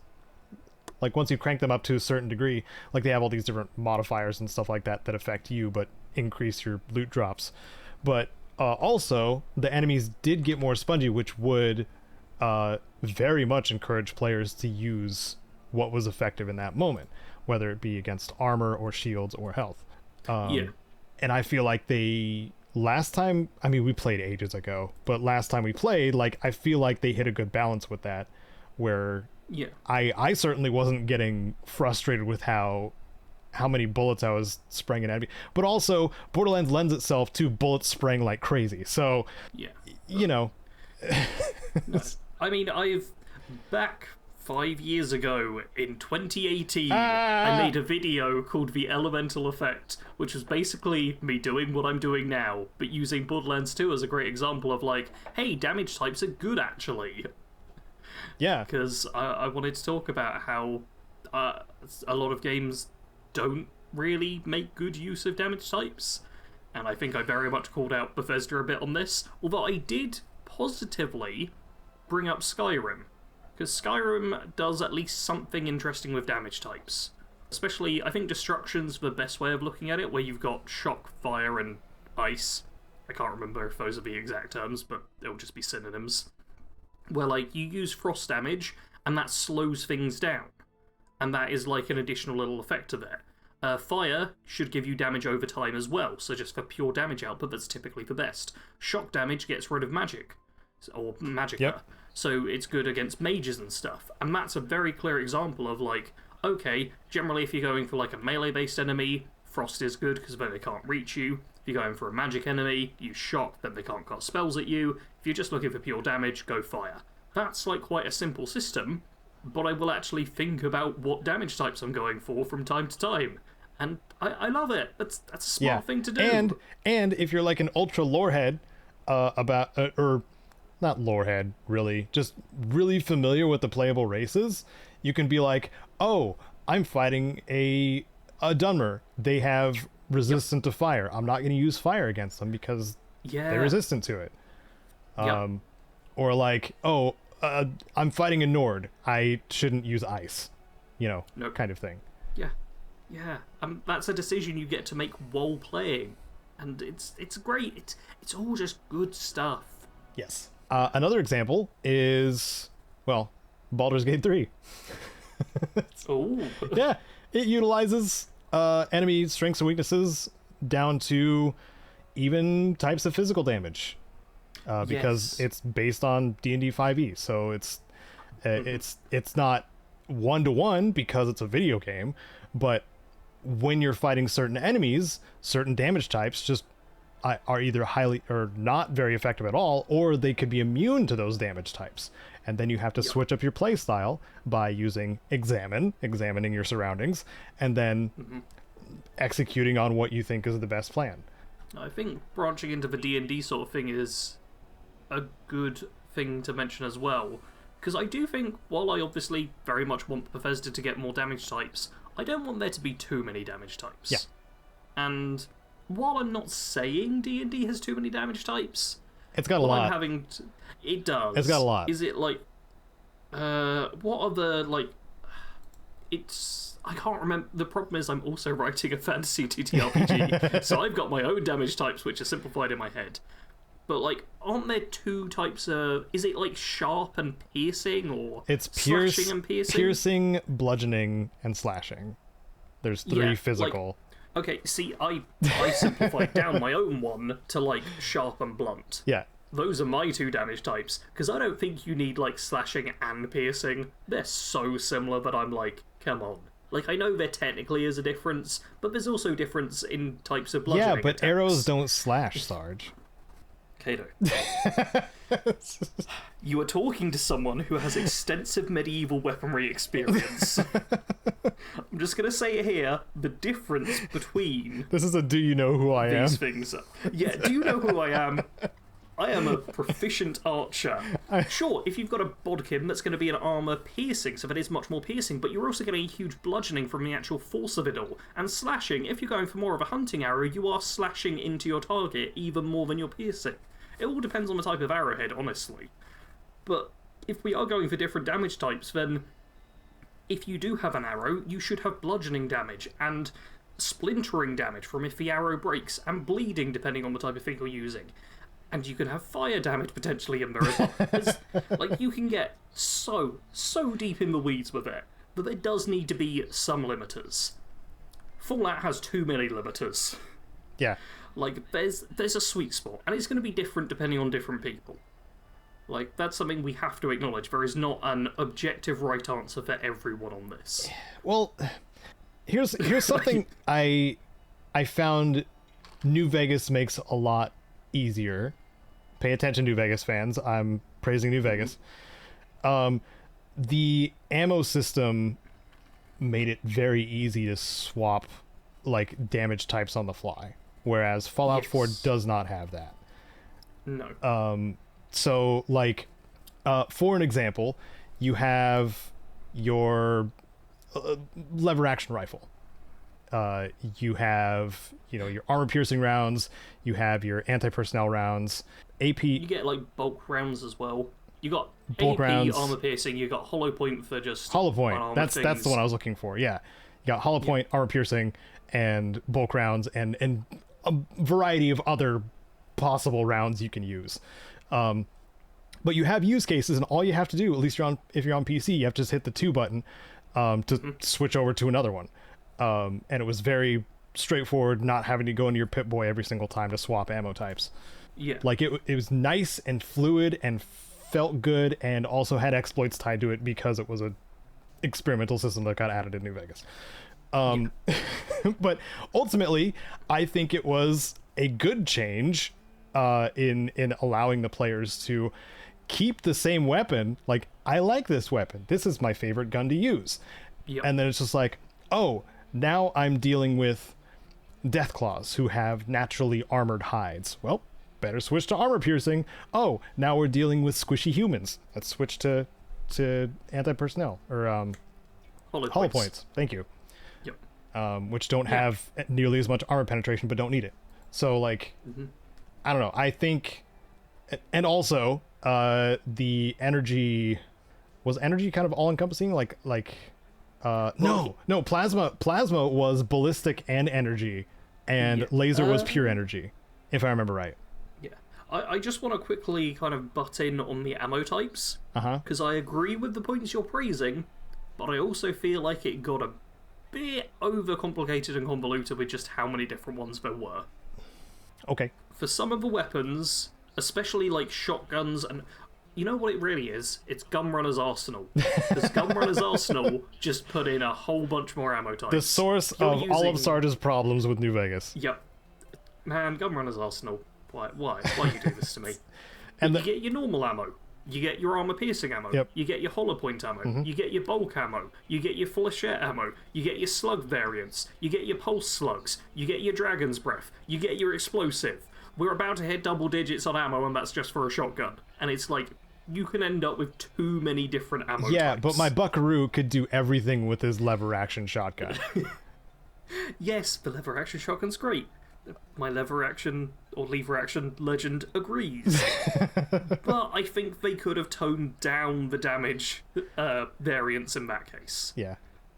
Like, once you crank them up to a certain degree, like, they have all these different modifiers and stuff like that that affect you, but increase your loot drops. But also, the enemies did get more spongy, which would very much encourage players to use what was effective in that moment, whether it be against armor or shields or health. Yeah. And I feel like last time, I mean, we played ages ago, but last time we played, like, I feel like they hit a good balance with that, where I certainly wasn't getting frustrated with how many bullets I was spraying at enemy, but also Borderlands lends itself to bullets spraying like crazy. So, you know, no. I mean, back 5 years ago in 2018, I made a video called The Elemental Effect, which was basically me doing what I'm doing now, but using Borderlands 2 as a great example of, like, hey, damage types are good, actually. Yeah. Because I wanted to talk about how a lot of games don't really make good use of damage types, and I think I very much called out Bethesda a bit on this, although I did positively bring up Skyrim, because Skyrim does at least something interesting with damage types. Especially, I think Destruction's the best way of looking at it, where you've got shock, fire, and ice. I can't remember if those are the exact terms, but they'll just be synonyms. Where, like, you use frost damage, and that slows things down. And that is, like, an additional little effect of it. Fire should give you damage over time as well, so just for pure damage output, that's typically the best. Shock damage gets rid of magic, or magicka. Yep. So it's good against mages and stuff. And that's a very clear example of, like, okay, generally if you're going for, like, a melee-based enemy, frost is good, because then they can't reach you. If you're going for a magic enemy, use shock, then they can't cast spells at you. If you're just looking for pure damage, go fire. That's, like, quite a simple system, but I will actually think about what damage types I'm going for from time to time. And I love it. That's a smart thing to do. And if you're, like, an ultra lorehead, or not lorehead, really, just really familiar with the playable races, you can be like, oh, I'm fighting a Dunmer. They have resistant to fire. I'm not going to use fire against them because they're resistant to it. Or like, oh, I'm fighting a Nord. I shouldn't use ice. You know, kind of thing. Yeah. That's a decision you get to make while playing. And it's great. It's all just good stuff. Yes. Another example is, well, Baldur's Gate 3. Oh. Yeah. It utilizes enemy strengths and weaknesses down to even types of physical damage. Because it's based on D&D 5e. So it's not 1-to-1 because it's a video game, but when you're fighting certain enemies, certain damage types just are either highly or not very effective at all, or they could be immune to those damage types. And then you have to switch up your play style by using examining your surroundings, and then executing on what you think is the best plan. I think branching into the D&D sort of thing is a good thing to mention as well, because I do think, while I obviously very much want Bethesda to get more damage types, I don't want there to be too many damage types. Yeah. And while I'm not saying D&D has too many damage types, it's got a lot. It does. It's got a lot. Is it like, what are the, like, I can't remember. The problem is I'm also writing a fantasy TTRPG, so I've got my own damage types which are simplified in my head. But, like, aren't there two types of... Is it, like, sharp and piercing, or it's slashing and piercing? Piercing, bludgeoning, and slashing. There's three physical. Like, okay, see, I simplified down my own one to, like, sharp and blunt. Yeah. Those are my two damage types, because I don't think you need, like, slashing and piercing. They're so similar that I'm like, come on. Like, I know there technically is a difference, but there's also difference in types of bludgeoning Yeah, but attacks. Arrows don't slash, Sarge. Caedo. You are talking to someone who has extensive medieval weaponry experience. I'm just going to say it here, the difference between... This is a do you know who I am? These things. Yeah, do you know who I am? I am a proficient archer. Sure, if you've got a bodkin, that's going to be an armor piercing, so that is much more piercing, but you're also getting a huge bludgeoning from the actual force of it all. And slashing, if you're going for more of a hunting arrow, you are slashing into your target even more than you're piercing. It all depends on the type of arrowhead, honestly. But if we are going for different damage types, then if you do have an arrow, you should have bludgeoning damage, and splintering damage from if the arrow breaks, and bleeding depending on the type of thing you're using. And you can have fire damage potentially in there as well. Like, you can get so deep in the weeds with it, but there does need to be some limiters. Fallout has too many limiters. Yeah. Like, there's a sweet spot, and it's going to be different depending on different people. Like, that's something we have to acknowledge. There is not an objective right answer for everyone on this. Well, here's something I found New Vegas makes a lot easier. Pay attention, New Vegas fans. I'm praising New Vegas. The ammo system made it very easy to swap like damage types on the fly, whereas Fallout 4 does not have that. No. So like for an example, you have your lever action rifle. You have, your armor piercing rounds, you have your anti-personnel rounds, AP. You get like bulk rounds as well. You got bulk AP rounds, armor piercing, you got hollow point for just hollow point. That's things. the one I was looking for. Yeah. You got hollow point, armor piercing, and bulk rounds, and a variety of other possible rounds you can use. But you have use cases, and all you have to do, at least if you're on PC, you have to just hit the 2 button to switch over to another one. And it was very straightforward, not having to go into your Pip-Boy every single time to swap ammo types. Yeah. Like, it was nice and fluid and felt good, and also had exploits tied to it because it was a experimental system that got added in New Vegas. But ultimately, I think it was a good change in allowing the players to keep the same weapon. Like, I like this weapon. This is my favorite gun to use. Yep. And then it's just like, oh, now I'm dealing with Deathclaws who have naturally armored hides. Well, better switch to armor piercing. Oh, now we're dealing with squishy humans. Let's switch to anti-personnel or hollow points. Thank you. Yep. Which don't have nearly as much armor penetration, but don't need it. So like, I don't know. I think, and also the energy kind of all encompassing. No, plasma was ballistic and energy, and laser was pure energy, if I remember right. Yeah. I just want to quickly kind of butt in on the ammo types, because I agree with the points you're praising, but I also feel like it got a bit overcomplicated and convoluted with just how many different ones there were. Okay. For some of the weapons, especially like shotguns, and you know what it really is? It's Gunrunner's Arsenal. Because Gunrunner's Arsenal just put in a whole bunch more ammo types. The source of all of Sarge's problems with New Vegas. Yep. Man, Gunrunner's Arsenal. Why you do this to me? And you get your normal ammo. You get your armor piercing ammo. Yep. You get your hollow point ammo. You get your bulk ammo. You get your flechette ammo. You get your slug variants. You get your pulse slugs. You get your dragon's breath. You get your explosive. We're about to hit double digits on ammo, and that's just for a shotgun. And it's like, you can end up with too many different ammo types. But my buckaroo could do everything with his lever action shotgun. Yes, the lever action shotgun's great. My lever action or lever action legend agrees. But I think they could have toned down the damage variance in that case. Yeah.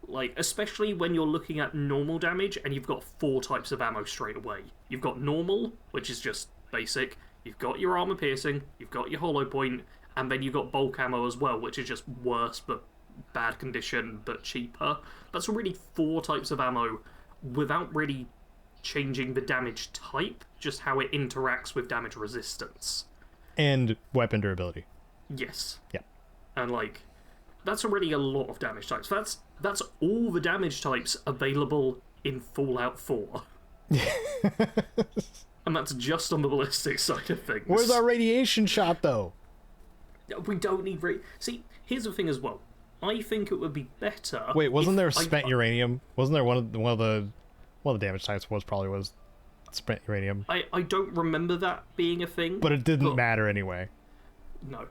Like, especially when you're looking at normal damage and you've got 4 types of ammo straight away. You've got normal, which is just basic. You've got your armor piercing. You've got your hollow point. And then you've got bulk ammo as well, which is just worse but bad condition but cheaper. That's already 4 types of ammo without really changing the damage type, just how it interacts with damage resistance. And weapon durability. Yes. Yeah. And like, that's already a lot of damage types. That's all the damage types available in Fallout 4. And that's just on the ballistic side of things. Where's our radiation shot, though? We don't need... See, here's the thing as well. I think it would be better... Wait, wasn't there spent uranium? Wasn't there one of the damage types was spent uranium. I don't remember that being a thing. But it didn't matter anyway. No.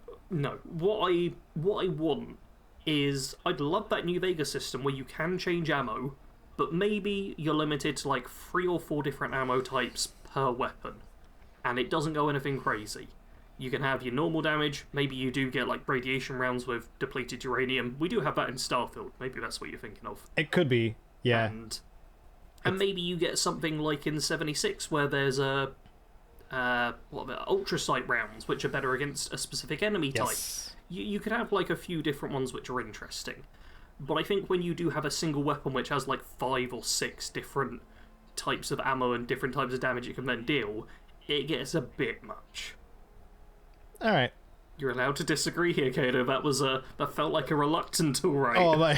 What I want is, I'd love that New Vegas system where you can change ammo, but maybe you're limited to like 3 or 4 different ammo types per weapon, and it doesn't go anything crazy. You can have your normal damage, maybe you do get like radiation rounds with depleted uranium. We do have that in Starfield, maybe that's what you're thinking of. It could be, yeah. And maybe you get something like in 76 where there's a ultrasight rounds, which are better against a specific enemy type. You could have like a few different ones which are interesting. But I think when you do have a single weapon which has like 5 or 6 different types of ammo and different types of damage it can then deal, it gets a bit much. Alright. You're allowed to disagree here, Caedo. That felt like a reluctant alright. Oh my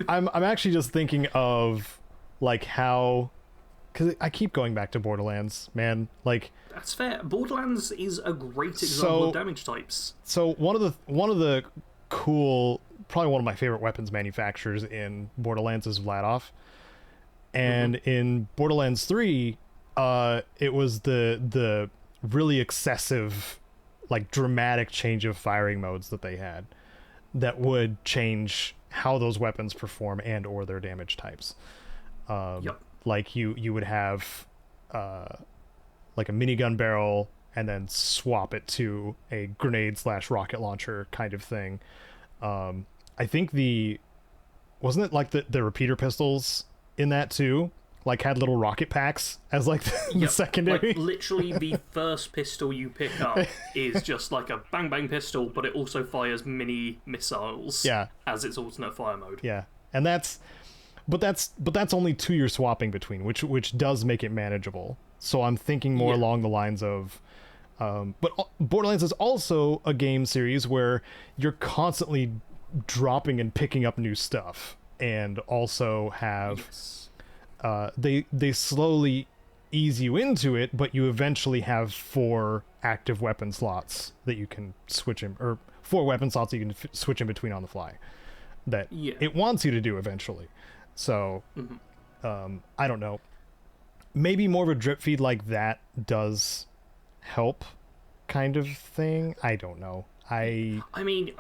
I'm actually just thinking of like how, because I keep going back to Borderlands, man. Like, that's fair. Borderlands is a great example of damage types. So one of the cool, probably one of my favorite weapons manufacturers in Borderlands is Vladof. And in Borderlands 3, it was the really excessive, like dramatic change of firing modes that they had that would change how those weapons perform and or their damage types. Like you would have like a minigun barrel and then swap it to a grenade/rocket launcher kind of thing. I think wasn't it like the repeater pistols in that too? Like had little rocket packs as like the secondary. Like literally the first pistol you pick up is just like a bang bang pistol, but it also fires mini missiles. As its alternate fire mode. Yeah, and that's only 2 you're swapping between, which does make it manageable. So I'm thinking more along the lines of, but Borderlands is also a game series where you're constantly dropping and picking up new stuff, and also have. They slowly ease you into it, but you eventually have 4 active weapon slots that you can switch in, or 4 weapon slots that you can switch in between on the fly. That it wants you to do eventually. So, I don't know. Maybe more of a drip feed like that does help, kind of thing. I don't know. I mean,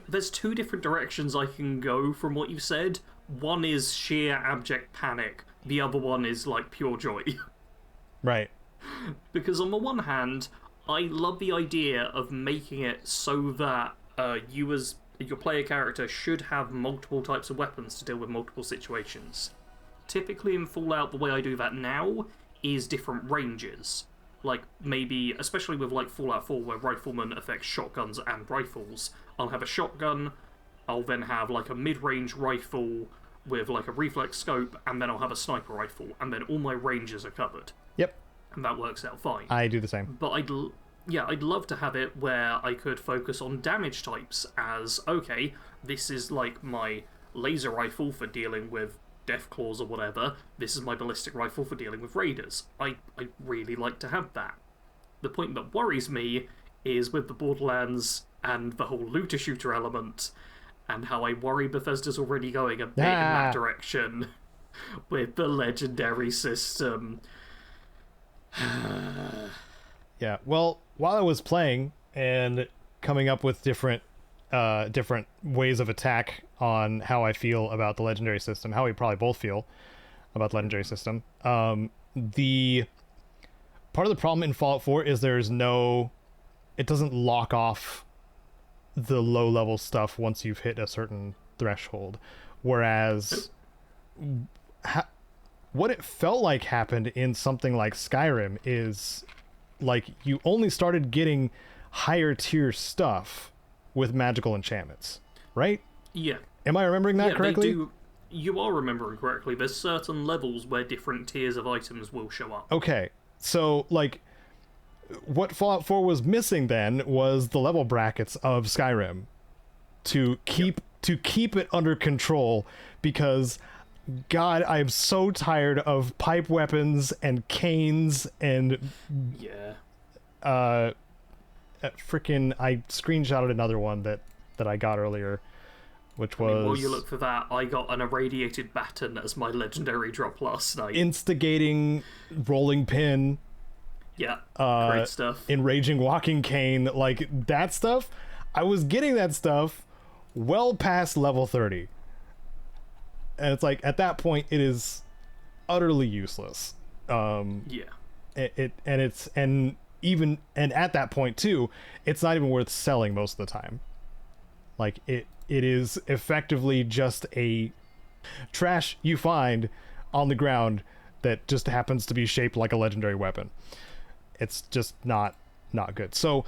there's 2 different directions I can go from what you said. One is sheer abject panic. The other one is like pure joy. Right. Because on the one hand, I love the idea of making it so that you as your player character should have multiple types of weapons to deal with multiple situations. Typically in Fallout, the way I do that now is different ranges. Like, maybe, especially with like Fallout 4, where Rifleman affects shotguns and rifles, I'll have a shotgun, I'll then have like a mid-range rifle with like a reflex scope, and then I'll have a sniper rifle, and then all my ranges are covered. Yep. And that works out fine. I do the same. But I'd love to have it where I could focus on damage types as, okay, this is like my laser rifle for dealing with death claws or whatever, this is my ballistic rifle for dealing with raiders. I really like to have that. The point that worries me is with the Borderlands and the whole looter-shooter element, and how I worry Bethesda's already going a bit in that direction with the legendary system. Yeah, well, while I was playing and coming up with different ways of attack on how I feel about the legendary system, how we probably both feel about the legendary system, the part of the problem in Fallout 4 is it doesn't lock off the low level stuff once you've hit a certain threshold, whereas what it felt like happened in something like Skyrim is like you only started getting higher tier stuff with magical enchantments, right? Yeah. Am I remembering that correctly? You are remembering correctly. There's certain levels where different tiers of items will show up. Okay, so like what Fallout 4 was missing then was the level brackets of Skyrim to keep it under control, because God, I'm so tired of pipe weapons and canes and freaking I screenshotted another one that I got earlier which I mean, was while you look for that, I got an irradiated baton as my legendary drop last night. instigating rolling pin, Yeah, great stuff. enraging walking cane, like that stuff. I was getting that stuff well past level 30. And it's like, at that point, it is utterly useless. Yeah. And at that point too, it's not even worth selling most of the time. Like it is effectively just a trash you find on the ground that just happens to be shaped like a legendary weapon. It's just not good. So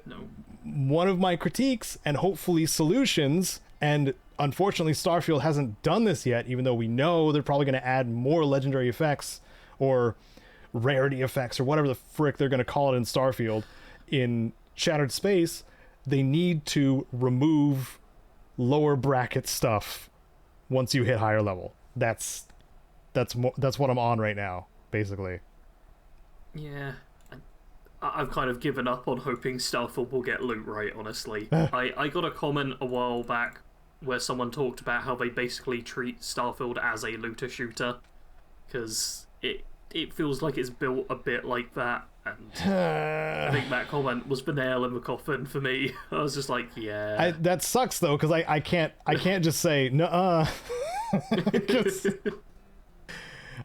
No. one of my critiques and hopefully solutions, and unfortunately Starfield hasn't done this yet, even though we know they're probably going to add more legendary effects or rarity effects or whatever the frick they're going to call it in Starfield in Shattered Space. They need to remove lower bracket stuff once you hit higher level. That's what I'm on right now, basically. Yeah. I've kind of given up on hoping Starfield will get loot right, honestly. I got a comment a while back where someone talked about how they basically treat Starfield as a looter shooter, because it feels like it's built a bit like that, and I think that comment was the nail in the coffin for me. I was just like, yeah. That sucks though, because I can't just say nuh-uh.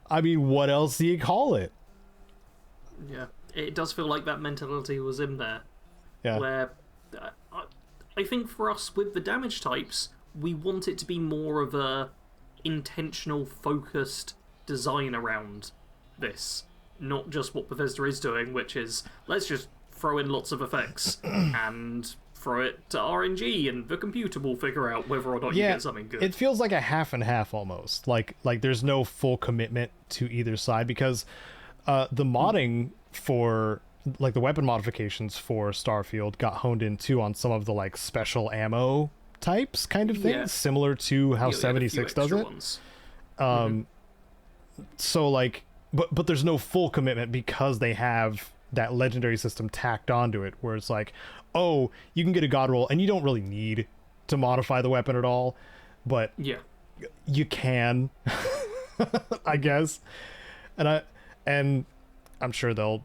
I mean, what else do you call it? Yeah, it does feel like that mentality was in there. Yeah. Where I think for us with the damage types, we want it to be more of a intentional, focused design around this, not just what Bethesda is doing, which is let's just throw in lots of effects and throw it to RNG, and the computer will figure out whether or not you get something good. It feels like a half and half almost. Like there's no full commitment to either side, because the modding for like the weapon modifications for Starfield got honed in too on some of the like special ammo types kind of things, similar to how 76 does it. Ones. So like, but there's no full commitment because they have that legendary system tacked onto it, where it's like, oh, you can get a god roll and you don't really need to modify the weapon at all, but you can, I guess. And I'm sure they'll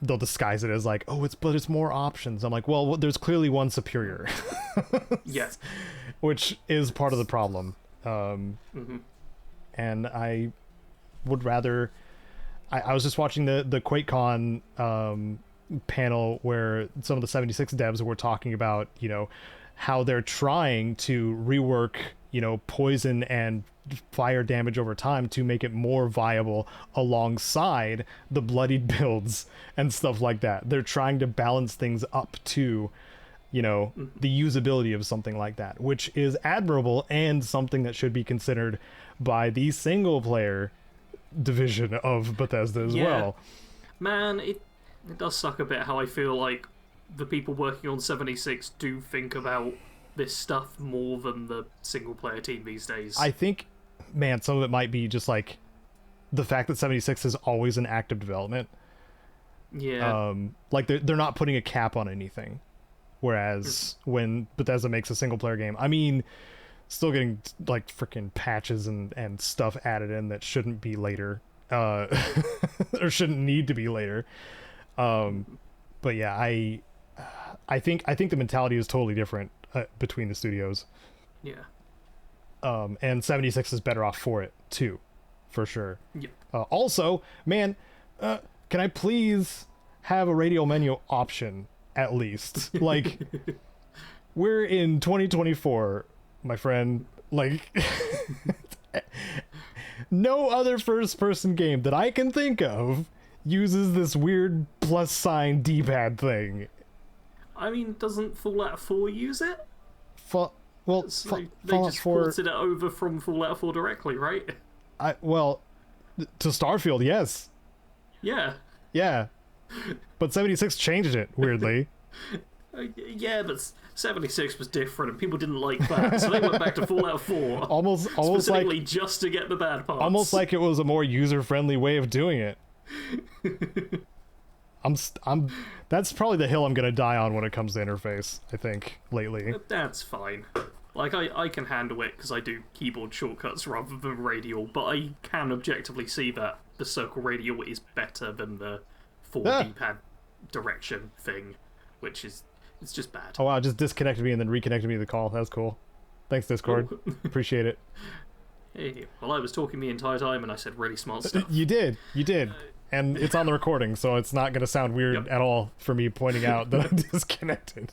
disguise it as like, oh, it's more options. I'm like, well, there's clearly one superior. Yes. Which is part of the problem. And I would rather, I was just watching the QuakeCon panel where some of the 76 devs were talking about, how they're trying to rework, poison and fire damage over time to make it more viable alongside the bloodied builds and stuff like that. They're trying to balance things up to, the usability of something like that, which is admirable and something that should be considered by the single player division of Bethesda as well. Man, it does suck a bit how I feel like the people working on 76 do think about this stuff more than the single player team these days. I think, man, some of it might be just like the fact that 76 is always in active development. Yeah. Like they're not putting a cap on anything. Whereas when Bethesda makes a single player game, I mean, still getting like freaking patches and stuff added in that shouldn't be later, or shouldn't need to be later. But yeah, I think the mentality is totally different between the studios. Yeah. And 76 is better off for it too, for sure. Yep. Also, man, can I please have a radial menu option at least? Like, we're in 2024, my friend. Like, no other first-person game that I can think of uses this weird plus sign D-pad thing. I mean, doesn't Fallout 4 use it? Well, So they Fallout just 4 ported it over from Fallout 4 directly, right? To Starfield, yes. Yeah. But 76 changed it weirdly. Yeah, but 76 was different, and people didn't like that, so they went back to Fallout 4. almost specifically like, just to get the bad parts. almost like it was a more user-friendly way of doing it. That's probably the hill I'm gonna die on when it comes to interface, I think, lately. That's fine. Like, I can handle it because I do keyboard shortcuts rather than radial, but I can objectively see that the circle radial is better than the 4D-pad direction thing, which is, it's just bad. Oh wow, it just disconnected me and then reconnected me to the call. That was cool. Thanks, Discord. Appreciate it. Hey, well, I was talking the entire time and I said really smart stuff. You did. And it's on the recording, so it's not going to sound weird at all for me pointing out that I disconnected.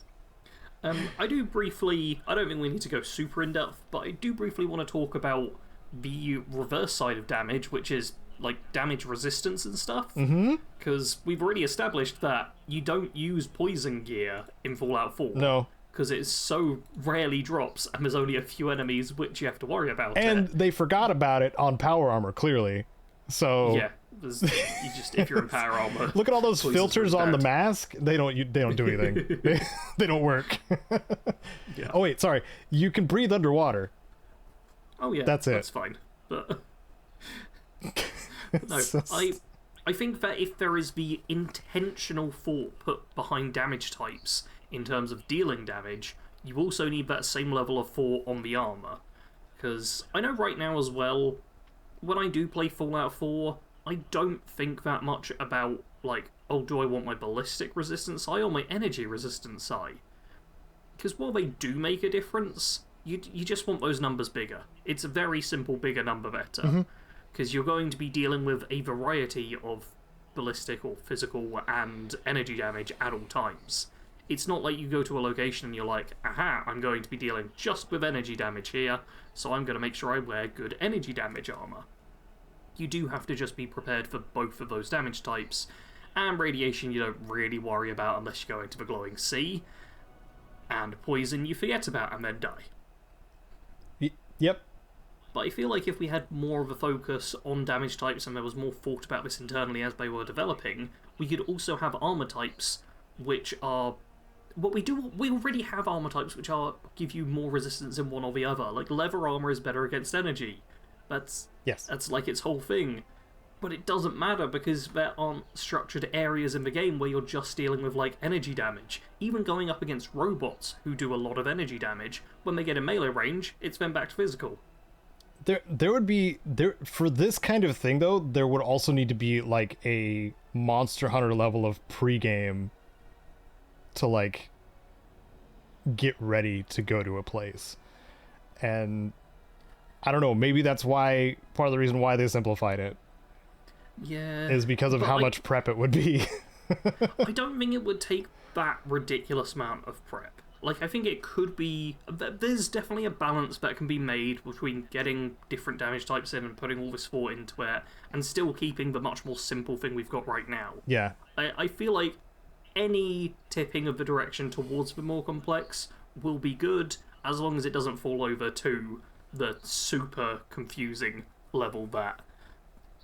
I do briefly, I don't think we need to go super in-depth, but I do briefly want to talk about the reverse side of damage, which is, like, damage resistance and stuff. Because we've already established that you don't use poison gear in Fallout 4. No. Because it so rarely drops, and there's only a few enemies which you have to worry about. And they forgot about it on power armor, clearly. So yeah, you just, if you're in power armor, look at all those filters on the mask. They don't do anything. they don't work. Yeah. Oh wait, sorry. You can breathe underwater. Oh yeah, that's it. That's fine. But no, I think that if there is the intentional thought put behind damage types in terms of dealing damage, you also need that same level of thought on the armor. Because I know right now as well, when I do play Fallout 4, I don't think that much about, like, oh, do I want my ballistic resistance high or my energy resistance high? Because while they do make a difference, you just want those numbers bigger. It's a very simple, bigger number better. Because you're going to be dealing with a variety of ballistic or physical and energy damage at all times. It's not like you go to a location and you're like, aha, I'm going to be dealing just with energy damage here, so I'm going to make sure I wear good energy damage armor. You do have to just be prepared for both of those damage types, and radiation you don't really worry about unless you go into the glowing sea, and poison you forget about and then die. Yep. But I feel like if we had more of a focus on damage types and there was more thought about this internally as they were developing, we could also have armor types which are... we already have armor types which give you more resistance in one or the other. Like, leather armor is better against energy. That's like its whole thing. But it doesn't matter because there aren't structured areas in the game where you're just dealing with, like, energy damage. Even going up against robots who do a lot of energy damage, when they get in melee range, it's then back to physical. There would be for this kind of thing though, there would also need to be like a Monster Hunter level of pregame to like get ready to go to a place. And I don't know, maybe that's why part of the reason why they simplified it. Yeah. Is because of how much prep it would be. I don't think it would take that ridiculous amount of prep. Like, I think it could be... There's definitely a balance that can be made between getting different damage types in and putting all this thought into it, and still keeping the much more simple thing we've got right now. Yeah. I feel like any tipping of the direction towards the more complex will be good, as long as it doesn't fall over to the super confusing level that,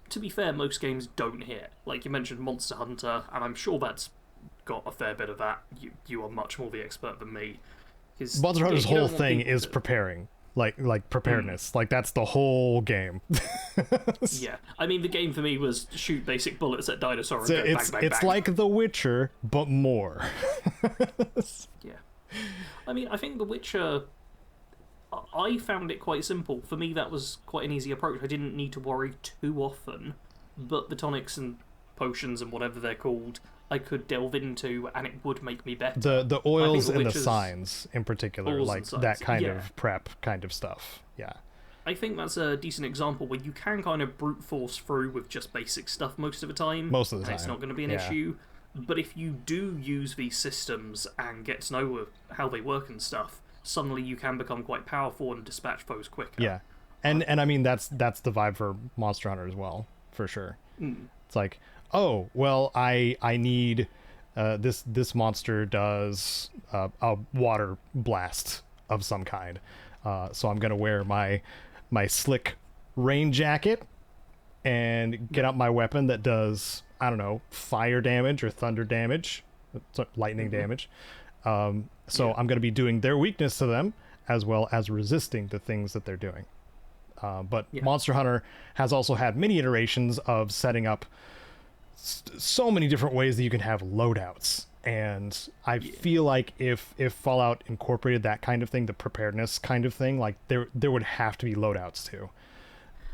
to be fair, most games don't hit. Like, you mentioned Monster Hunter, and I'm sure that's got a fair bit of that. You are much more the expert than me. Monster Hunter's whole thing is preparing. Like preparedness. Like, that's the whole game. Yeah. I mean, the game for me was shoot basic bullets at dinosaurs and go bang, bang, it's bang. like The Witcher, but more. Yeah. I mean, I think The Witcher... I found it quite simple. For me, that was quite an easy approach. I didn't need to worry too often, but the tonics and potions and whatever they're called, I could delve into, and it would make me better. The oils and the signs, in particular, like that kind yeah. of prep kind of stuff. Yeah. I think that's a decent example where you can kind of brute force through with just basic stuff most of the time. Most of the time. It's not going to be an issue. But if you do use these systems and get to know how they work and stuff, suddenly you can become quite powerful and dispatch foes quicker. Yeah. And I mean, that's the vibe for Monster Hunter as well, for sure. It's like, oh, well, I need this monster does a water blast of some kind, so I'm gonna wear my slick rain jacket and get out my weapon that does, I don't know, fire damage or thunder damage, lightning damage. So I'm gonna be doing their weakness to them as well as resisting the things that they're doing. But Monster Hunter has also had many iterations of setting up so many different ways that you can have loadouts And I feel like if Fallout incorporated that kind of thing, the preparedness kind of thing, like there would have to be loadouts too.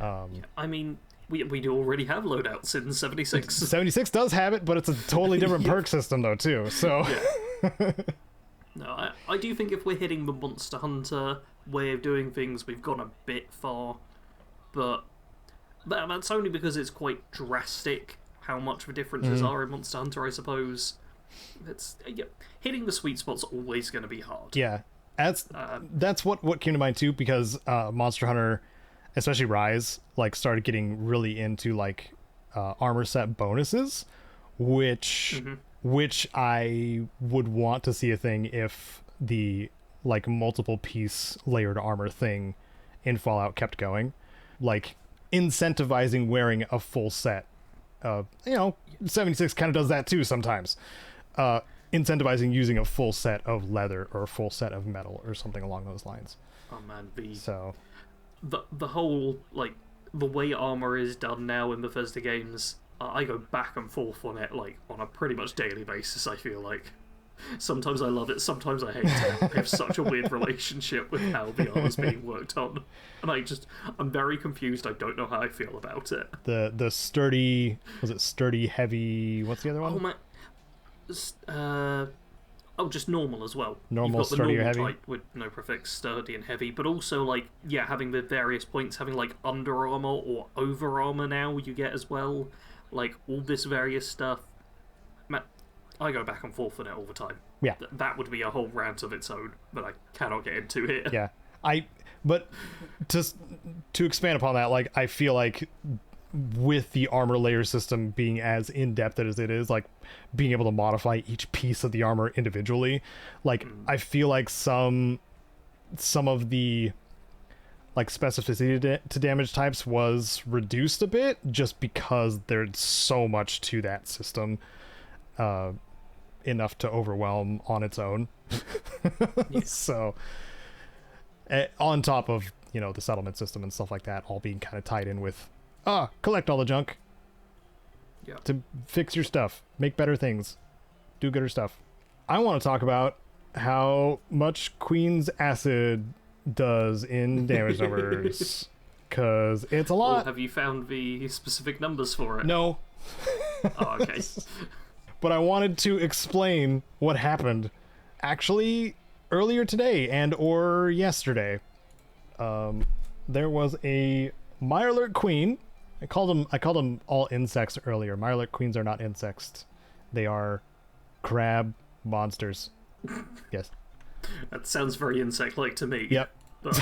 I mean, we do already have loadouts in 76. 76 does have it, but it's a totally different perk system though too. So No, I do think if we're hitting the Monster Hunter way of doing things, we've gone a bit far. But that's only because it's quite drastic how much the differences are in Monster Hunter, I suppose. Hitting the sweet spot's always going to be hard. Yeah, that's what came to mind too, because Monster Hunter, especially Rise, like started getting really into like armor set bonuses, which I would want to see a thing if the like multiple piece layered armor thing in Fallout kept going, like incentivizing wearing a full set. 76 kind of does that too sometimes. Incentivizing using a full set of leather or a full set of metal or something along those lines. Oh man, the whole, like, the way armor is done now in Bethesda games, I go back and forth on it, like, on a pretty much daily basis, I feel like. Sometimes I love it, sometimes I hate it. I have such a weird relationship with how the armor's being worked on. And I'm very confused, I don't know how I feel about it. The sturdy, was it sturdy, heavy, what's the other one? Just normal as well. Normal, You've got the sturdy, or normal heavy? type with no prefix, sturdy and heavy, but also, like, having the various points, having, like, under armor or over armor now you get as well. Like, all this various stuff. I go back and forth on it all the time. Yeah. That would be a whole rant of its own that I cannot get into here. Yeah. But just to expand upon that, like, I feel like with the armor layer system being as in-depth as it is, like being able to modify each piece of the armor individually, like I feel like some of the like specificity to damage types was reduced a bit just because there's so much to that system, enough to overwhelm on its own. So on top of, the settlement system and stuff like that all being kind of tied in with collect all the junk to fix your stuff, make better things, do gooder stuff. I want to talk about how much Queen's Acid does in damage numbers, because it's a lot. Have you found the specific numbers for it? No. Oh, okay. But I wanted to explain what happened actually earlier today or yesterday. There was a Mirelurk Queen. I called them all insects earlier. Mirelurk Queens are not insects. They are crab monsters. Yes. That sounds very insect-like to me. Yep. But...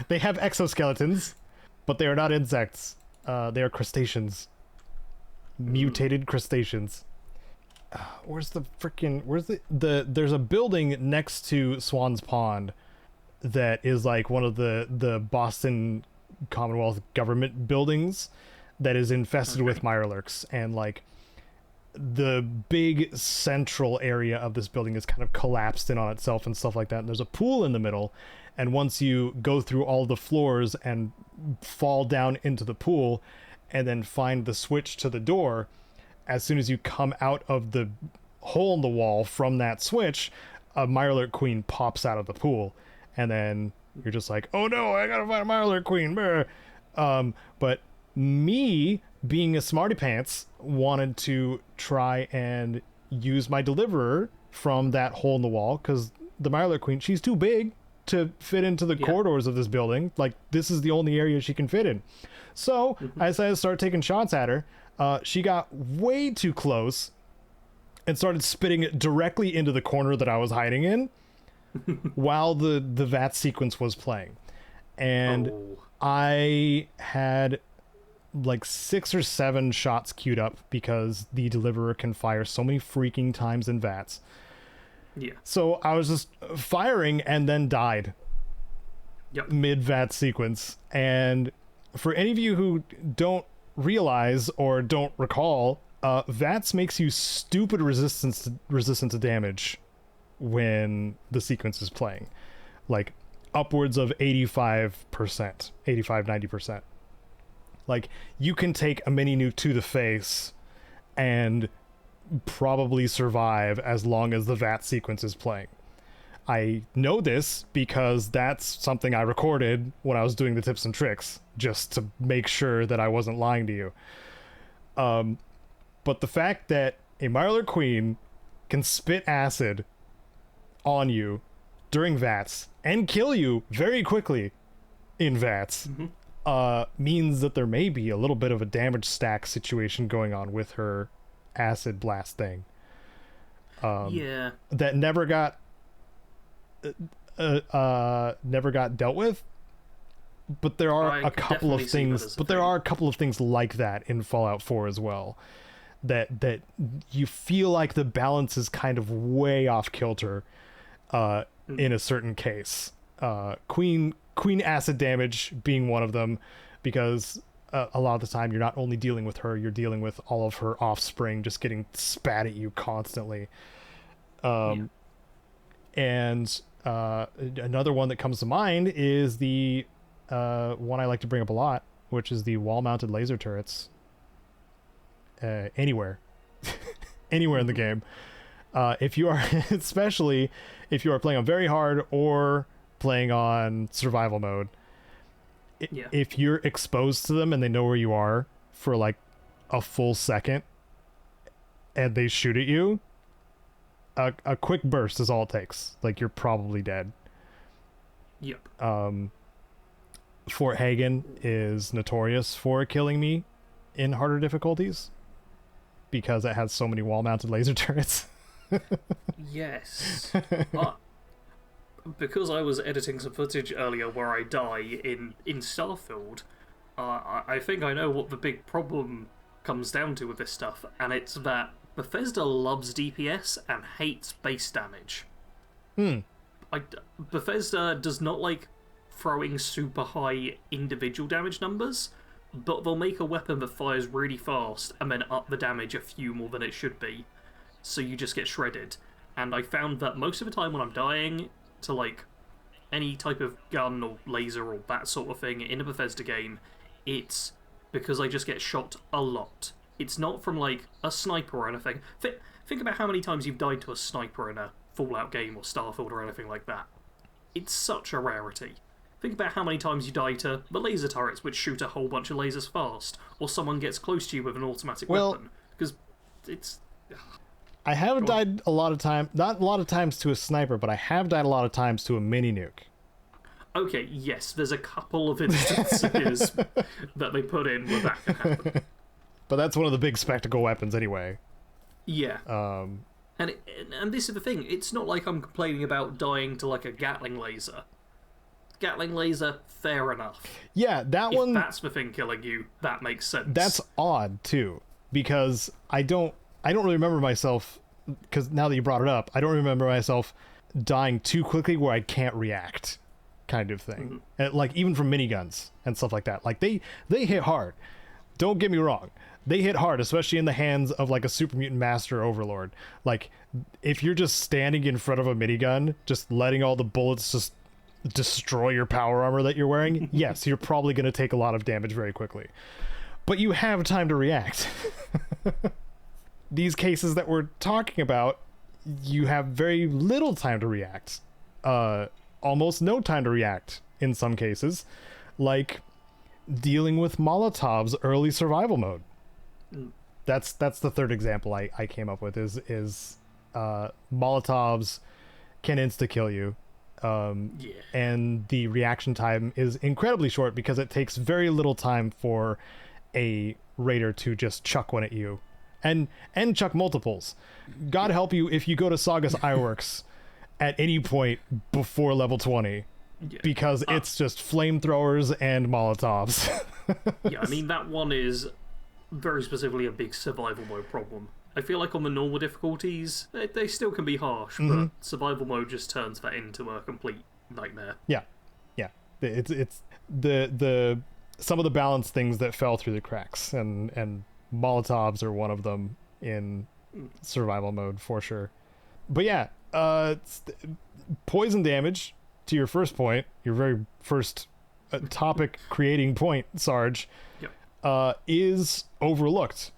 They have exoskeletons, but they are not insects. They are crustaceans. Mutated crustaceans. Where's there's a building next to Swan's Pond that is like one of the Boston Commonwealth government buildings that is infested with Mirelurks, and like the big central area of this building is kind of collapsed in on itself and stuff like that, and there's a pool in the middle, and once you go through all the floors and fall down into the pool and then find the switch to the door, as soon as you come out of the hole in the wall from that switch, a Mirelurk Queen pops out of the pool, and then you're just like, oh no, I gotta find a Mirelurk Queen. But me, being a smarty pants, wanted to try and use my deliverer from that hole in the wall, because the Mirelurk Queen, she's too big to fit into the corridors of this building. Like, this is the only area she can fit in. So I decided to start taking shots at her. She got way too close and started spitting it directly into the corner that I was hiding in while the VAT sequence was playing. And I had like 6 or 7 shots queued up because the deliverer can fire so many freaking times in VATs. Yeah. So I was just firing and then died. Yep. Mid-VAT sequence. And for any of you who don't realize or don't recall, VATS makes you stupid resistant to damage when the sequence is playing, like upwards of 85%, 90%. Like, you can take a mini nuke to the face and probably survive as long as the VAT sequence is playing. I know this because that's something I recorded when I was doing the tips and tricks, just to make sure that I wasn't lying to you. But the fact that a Mirelurk Queen can spit acid on you during VATS and kill you very quickly in VATS means that there may be a little bit of a damage stack situation going on with her acid blast thing. That never got dealt with, but there are a couple of things like that in Fallout 4 as well, that you feel like the balance is kind of way off kilter in a certain case. Queen acid damage being one of them, because a lot of the time you're not only dealing with her, you're dealing with all of her offspring just getting spat at you constantly. And another one that comes to mind is the one I like to bring up a lot, which is the wall-mounted laser turrets. Anywhere in the game, if you are especially if you are playing on very hard or playing on survival mode, if you're exposed to them and they know where you are for like a full second and they shoot at you, a quick burst is all it takes. Like, you're probably dead. Fort Hagen is notorious for killing me in harder difficulties because it has so many wall-mounted laser turrets. Yes. Because I was editing some footage earlier where I die in Starfield, I think I know what the big problem comes down to with this stuff, and it's that Bethesda loves DPS and hates base damage. Bethesda does not like throwing super high individual damage numbers, but they'll make a weapon that fires really fast and then up the damage a few more than it should be, so you just get shredded. And I found that most of the time when I'm dying to like any type of gun or laser or that sort of thing in a Bethesda game, it's because I just get shot a lot. It's not from like a sniper or anything. Think about how many times you've died to a sniper in a Fallout game or Starfield or anything like that. It's such a rarity. Think about how many times you die to the laser turrets, which shoot a whole bunch of lasers fast, or someone gets close to you with an automatic weapon. Because it's... I haven't died a lot of times, not a lot of times to a sniper, but I have died a lot of times to a mini nuke. Okay, yes, there's a couple of instances that they put in where that can happen. But that's one of the big spectacle weapons anyway. Yeah. And this is the thing, it's not like I'm complaining about dying to like a Gatling laser. Gatling laser, fair enough. Yeah, that one... If that's the thing killing you, that makes sense. That's odd, too, because I don't really remember myself, because now that you brought it up, I don't remember myself dying too quickly where I can't react, kind of thing. And, like, even from miniguns and stuff like that. Like, they hit hard. Don't get me wrong. They hit hard, especially in the hands of, like, a super mutant master overlord. Like, if you're just standing in front of a minigun, just letting all the bullets just destroy your power armor that you're wearing, yes, you're probably going to take a lot of damage very quickly. But you have time to react. These cases that we're talking about, you have very little time to react. Almost no time to react in some cases. Like dealing with Molotov's early survival mode. That's the third example I came up with is Molotov's can insta-kill you. And the reaction time is incredibly short because it takes very little time for a raider to just chuck one at you and chuck multiples. God help you if you go to Saugus Ironworks at any point before level 20, because it's just flamethrowers and Molotovs. Yeah, I mean, that one is very specifically a big survival mode problem. I feel like on the normal difficulties, they still can be harsh, but survival mode just turns that into a complete nightmare. Yeah. It's the some of the balance things that fell through the cracks, and Molotovs are one of them in survival mode for sure. But yeah, poison damage, to your first point, your very first topic creating point, Sarge, is overlooked.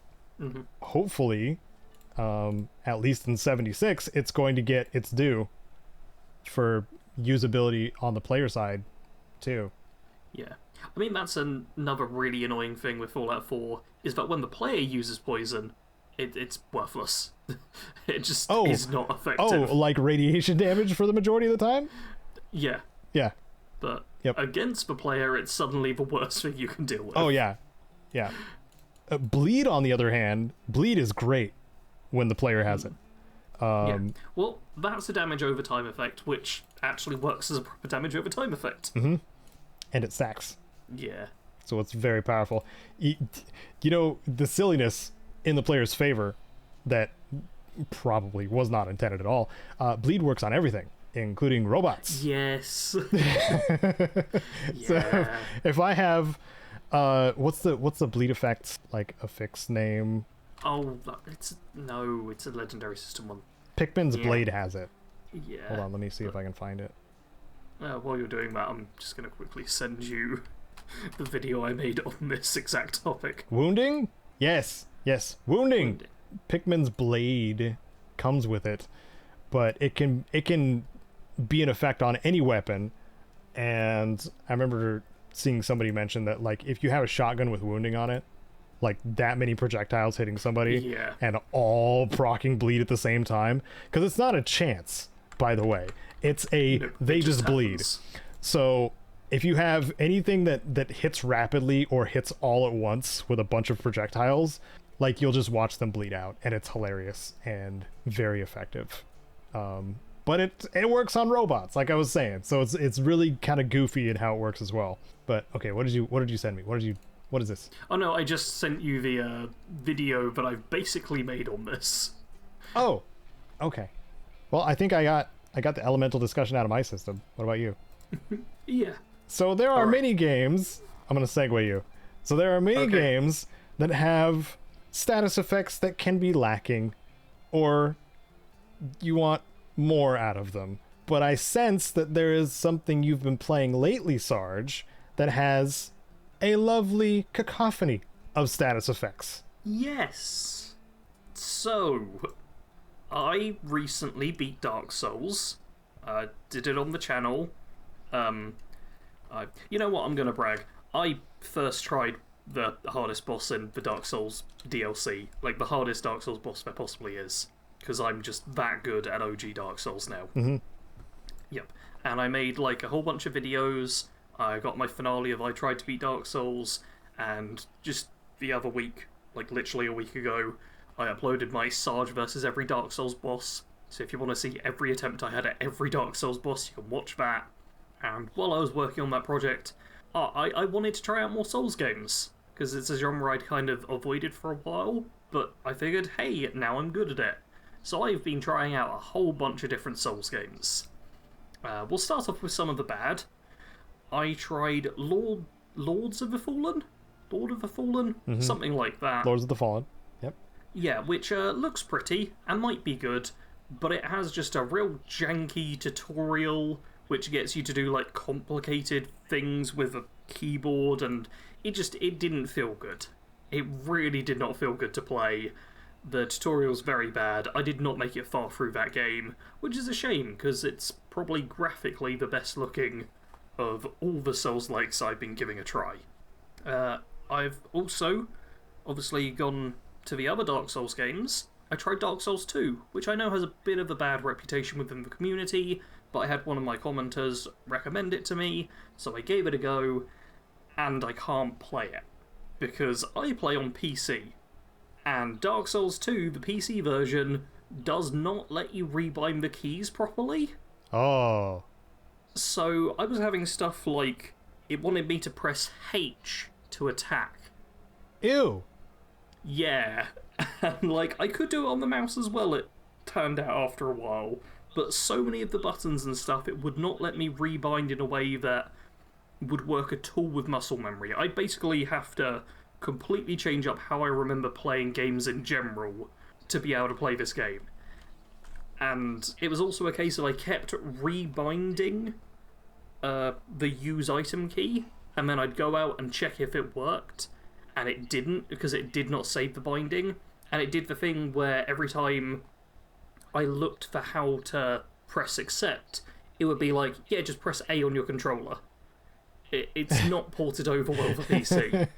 Hopefully, at least in 76, it's going to get its due for usability on the player side too. Yeah. I mean, that's another really annoying thing with Fallout 4, is that when the player uses poison, it's worthless. It just is not effective. Oh, like radiation damage for the majority of the time? Yeah. Yeah. But against the player, it's suddenly the worst thing you can deal with. Oh, yeah. Yeah. Bleed, on the other hand, bleed is great when the player has it. Yeah. Well, that's a damage over time effect, which actually works as a proper damage over time effect. Mm-hmm. And it stacks. Yeah. So it's very powerful. You know, the silliness in the player's favor that probably was not intended at all. Bleed works on everything, including robots. Yes. So if I have what's the bleed effect, like a fixed name? Oh, it's a legendary system one. Pikmin's Blade has it. Yeah. Hold on, let me see if I can find it. While you're doing that, I'm just going to quickly send you the video I made on this exact topic. Wounding? Yes. Wounding. Pikmin's Blade comes with it, but it can be an effect on any weapon. And I remember seeing somebody mention that, like, if you have a shotgun with wounding on it, like that many projectiles hitting somebody and all proccing bleed at the same time, because it's not a chance, by the way. It's they just bleed. So if you have anything that hits rapidly or hits all at once with a bunch of projectiles, like, you'll just watch them bleed out, and it's hilarious and very effective. But it works on robots, like I was saying. So it's really kind of goofy in how it works as well. But okay, what did you send me? What is this? Oh no, I just sent you the video that I've basically made on this. Oh, okay. Well, I think I got the elemental discussion out of my system. What about you? Yeah. So there are mini games. I'm going to segue you. So there are mini games that have status effects that can be lacking, or you want more out of them. But I sense that there is something you've been playing lately, Sarge, that has a lovely cacophony of status effects. Yes. So, I recently beat Dark Souls. Did it on the channel. You know what? I'm gonna brag. I first tried the hardest boss in the Dark Souls DLC, like the hardest Dark Souls boss there possibly is, because I'm just that good at OG Dark Souls now. Mm-hmm. Yep. And I made like a whole bunch of videos. I got my finale of I tried to beat Dark Souls, and just the other week, like literally a week ago, I uploaded my Sarge versus every Dark Souls boss. So if you want to see every attempt I had at every Dark Souls boss, you can watch that. And while I was working on that project, I wanted to try out more Souls games, because it's a genre I'd kind of avoided for a while, but I figured, hey, now I'm good at it. So I've been trying out a whole bunch of different Souls games. We'll start off with some of the bad. I tried Lords of the Fallen? Lord of the Fallen? Mm-hmm. Something like that. Lords of the Fallen. Yep. Yeah, which looks pretty and might be good, but it has just a real janky tutorial which gets you to do like complicated things with a keyboard, and it didn't feel good. It really did not feel good to play. The tutorial's very bad. I did not make it far through that game, which is a shame, because it's probably graphically the best looking of all the Souls-likes I've been giving a try. I've also obviously gone to the other Dark Souls games. I tried Dark Souls 2, which I know has a bit of a bad reputation within the community, but I had one of my commenters recommend it to me, so I gave it a go, and I can't play it, because I play on PC, and Dark Souls 2, the PC version, does not let you rebind the keys properly. Oh. So I was having stuff like, it wanted me to press H to attack. Ew. Yeah. And like, I could do it on the mouse as well, it turned out after a while, but so many of the buttons and stuff, it would not let me rebind in a way that would work at all with muscle memory. I'd basically have to completely change up how I remember playing games in general to be able to play this game. And it was also a case of I kept rebinding the use item key, and then I'd go out and check if it worked, and it didn't, because it did not save the binding, And it did the thing where every time I looked for how to press accept, it would be like, yeah, just press A on your controller. It's not ported over well for PC.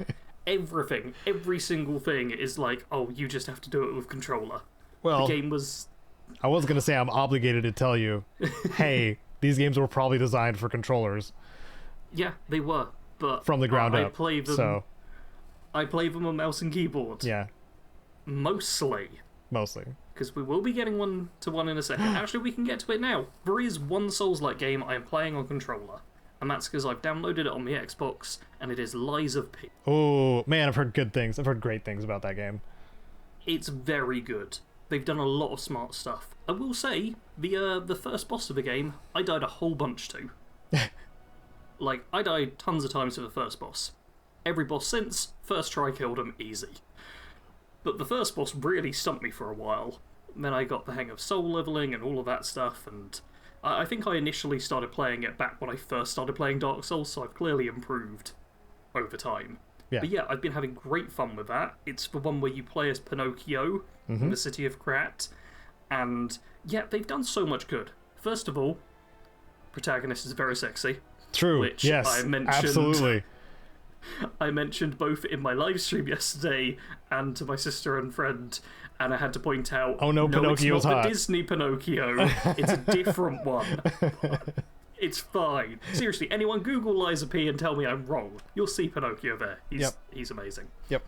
Everything, every single thing is like, oh, you just have to do it with controller. Well, the game was... I was going to say I'm obligated to tell you, hey, these games were probably designed for controllers. Yeah, they were, but from the ground up. I play them on mouse and keyboard. Yeah. Mostly. Because we will be getting one in a second. Actually, we can get to it now. There is one Souls-like game I am playing on controller, and that's because I've downloaded it on the Xbox, and it is Lies of P. Oh, man, I've heard good things. I've heard great things about that game. It's very good. They've done a lot of smart stuff. I will say, the first boss of the game, I died a whole bunch to. Like, I died tons of times to the first boss. Every boss since, first try killed him easy. But the first boss really stumped me for a while. Then I got the hang of soul leveling and all of that stuff, and I think I initially started playing it back when I first started playing Dark Souls, so I've clearly improved over time. Yeah. But yeah, I've been having great fun with that. It's the one where you play as Pinocchio in the city of Krat, and yeah, they've done so much good. First of all, protagonist is very sexy. True, which yes, I mentioned, absolutely. I mentioned both in my live stream yesterday and to my sister and friend, and I had to point out, oh no, Pinocchio's it's not hot. the Disney Pinocchio, it's a different one. It's fine. Seriously, anyone Google Liza P and tell me I'm wrong. You'll see Pinocchio there. He's amazing. Yep.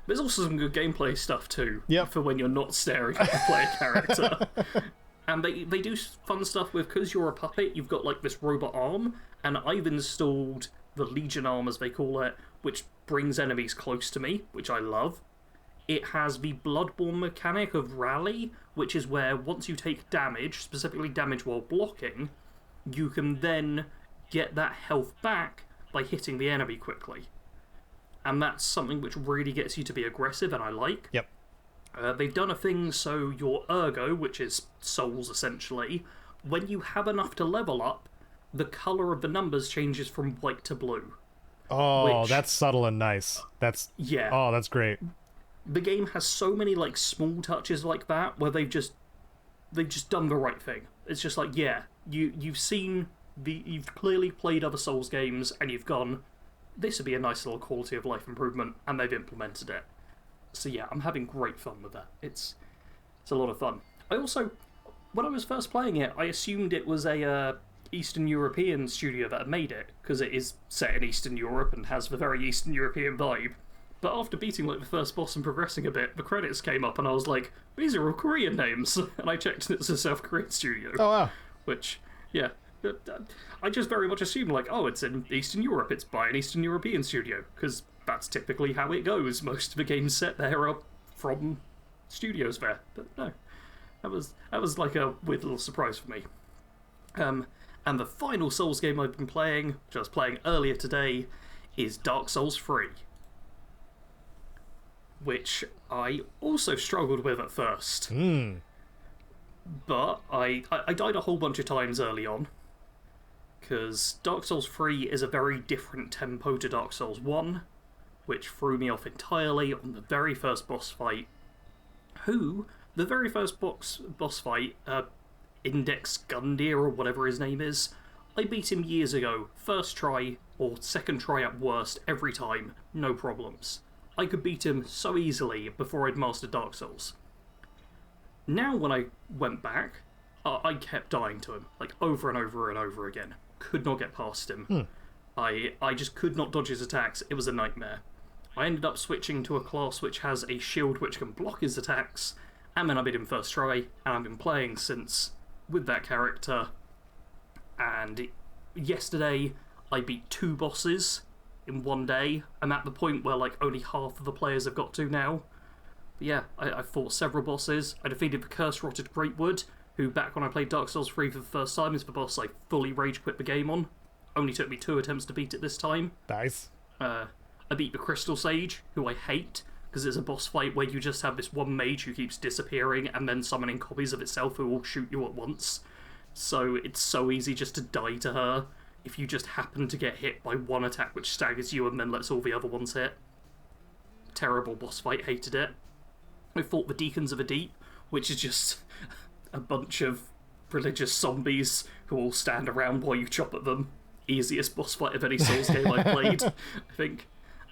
There's also some good gameplay stuff too. Yep. For when you're not staring at the player character. And they do fun stuff with, because you're a puppet, you've got like this robot arm, and I've installed the Legion arm, as they call it, which brings enemies close to me, which I love. It has the Bloodborne mechanic of Rally, which is where once you take damage, specifically damage while blocking, you can then get that health back by hitting the enemy quickly. And that's something which really gets you to be aggressive, and I like. Yep. They've done a thing so your ergo, which is souls essentially, when you have enough to level up, the colour of the numbers changes from white to blue. Oh, that's subtle and nice. Yeah. Oh, that's great. The game has so many like small touches like that where they've just done the right thing. It's just like, yeah, you've clearly played other Souls games and you've gone, this would be a nice little quality of life improvement, and they've implemented it. So yeah, I'm having great fun with that. It's a lot of fun. I also, when I was first playing it, I assumed it was a Eastern European studio that had made it, because it is set in Eastern Europe and has the very Eastern European vibe. But after beating like the first boss and progressing a bit, the credits came up and I was like, these are all Korean names. And I checked and it's a South Korean studio. Oh wow. Which, yeah, I just very much assumed like, oh, it's in Eastern Europe, it's by an Eastern European studio, because that's typically how it goes. Most of the games set there are from studios there. But no, that was like a weird little surprise for me. And the final Souls game I've been playing, which I was playing earlier today, is Dark Souls 3. Which I also struggled with at first. But I died a whole bunch of times early on, because Dark Souls 3 is a very different tempo to Dark Souls 1, which threw me off entirely on the very first boss fight. The very first boss fight, Index Gundyr or whatever his name is, I beat him years ago, first try, or second try at worst, every time, no problems. I could beat him so easily before I'd mastered Dark Souls. Now when I went back, I kept dying to him, like over and over and over again. Could not get past him. I just could not dodge his attacks, it was a nightmare. I ended up switching to a class which has a shield which can block his attacks, and then I beat him first try, and I've been playing since with that character. And yesterday I beat 2 bosses in one day. I'm at the point where like only half of the players have got to now. But yeah, I fought several bosses. I defeated the Curse Rotted Greatwood, who back when I played Dark Souls 3 for the first time is the boss I fully rage quit the game on. Only took me 2 attempts to beat it this time. Nice. I beat the Crystal Sage, who I hate, because it's a boss fight where you just have this one mage who keeps disappearing and then summoning copies of itself who will shoot you at once. So it's so easy just to die to her if you just happen to get hit by one attack which staggers you and then lets all the other ones hit. terrible boss fight, hated it. I fought the Deacons of the Deep, which is just a bunch of religious zombies who all stand around while you chop at them. Easiest boss fight of any Souls game I've played, I think.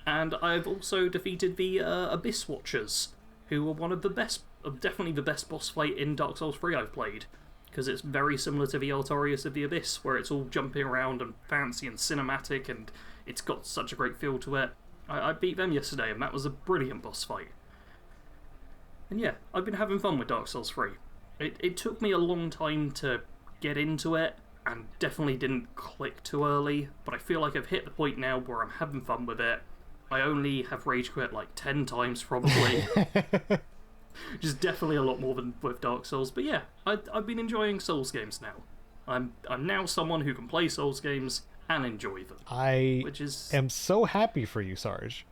And I've also defeated the Abyss Watchers, who were one of the best, definitely the best boss fight in Dark Souls 3 I've played. Because it's very similar to the Altorius of the Abyss, where it's all jumping around and fancy and cinematic, and it's got such a great feel to it. I beat them yesterday, and that was a brilliant boss fight. And yeah, I've been having fun with Dark Souls 3. It took me a long time to get into it, and definitely didn't click too early, but I feel like I've hit the point now where I'm having fun with it. I only have rage quit like 10 times probably. Which is definitely a lot more than with Dark Souls, but yeah, I've been enjoying Souls games now. I'm now someone who can play Souls games and enjoy them. I am so happy for you, Sarge.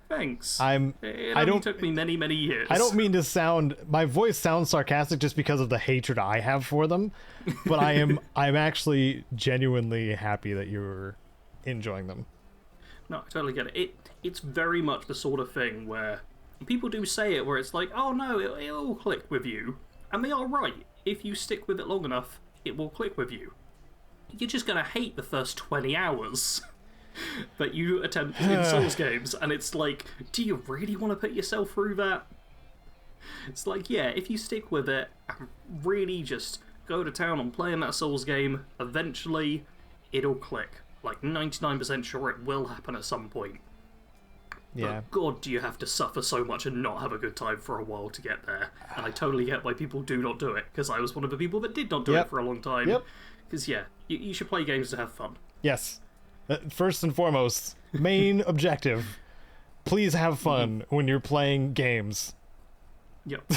Thanks. It only took me many, many years. I don't mean to sound... My voice sounds sarcastic just because of the hatred I have for them, but I'm actually genuinely happy that you're enjoying them. No, I totally get it. It's very much the sort of thing where people do say it, where it's like, oh no, it'll click with you. And they are right. If you stick with it long enough, it will click with you. You're just going to hate the first 20 hours that you attempt in Souls games, and it's like, do you really want to put yourself through that? It's like, yeah, if you stick with it and really just go to town on playing that Souls game, eventually it'll click. Like 99% sure it will happen at some point. Yeah. But God, do you have to suffer so much and not have a good time for a while to get there? And I totally get why people do not do it, because I was one of the people that did not do it for a long time. Yep. Because, yeah, you should play games to have fun. Yes. First and foremost, main objective. Please have fun when you're playing games. Yep.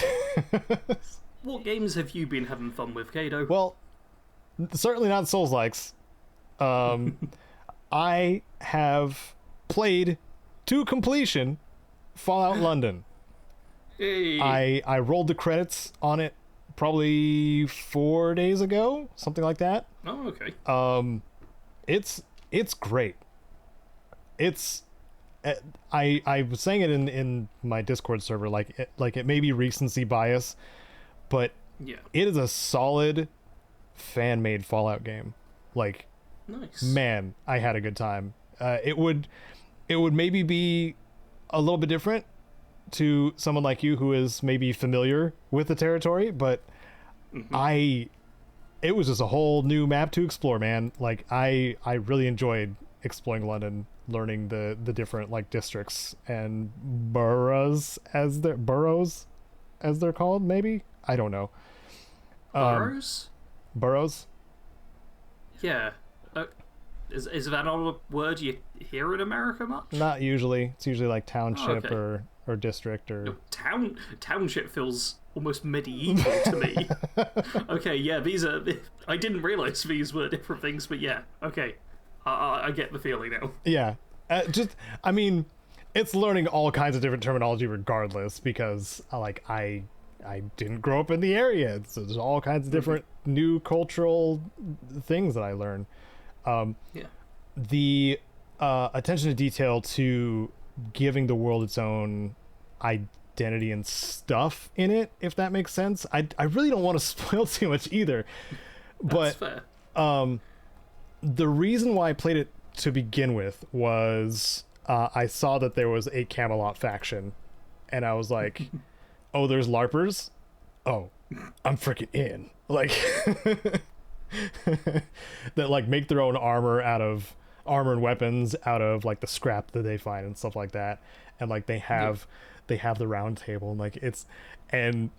What games have you been having fun with, Caedo? Well, certainly not Souls-likes. I have played to completion Fallout London. Hey. I rolled the credits on it probably 4 days ago, something like that. Oh, okay. It's great. It's I was saying it in my Discord server, like it may be recency bias, but yeah, it is a solid fan-made Fallout game. Like, nice. Man, I had a good time. It would maybe be a little bit different to someone like you who is maybe familiar with the territory, but it was just a whole new map to explore, man. Like, I really enjoyed exploring London, learning the different like districts and boroughs as they're called, maybe? I don't know. Boroughs? Boroughs? Yeah. Is that not a word you hear in America much? Not usually. It's usually like township or district or... No, township feels almost medieval to me. Okay, yeah, these are... I didn't realise these were different things, but yeah, okay. I get the feeling now. Yeah. I mean, it's learning all kinds of different terminology regardless, because I didn't grow up in the area. So there's all kinds of different new cultural things that I learn. Yeah. The attention to detail to giving the world its own identity and stuff in it, if that makes sense. I really don't want to spoil too much either. That's but fair. The reason why I played it to begin with was I saw that there was a Camelot faction, and I was like, oh, there's LARPers? Oh, I'm freaking in. Like, that like make their own armor and weapons out of like the scrap that they find and stuff like that. And like they have the round table, and like and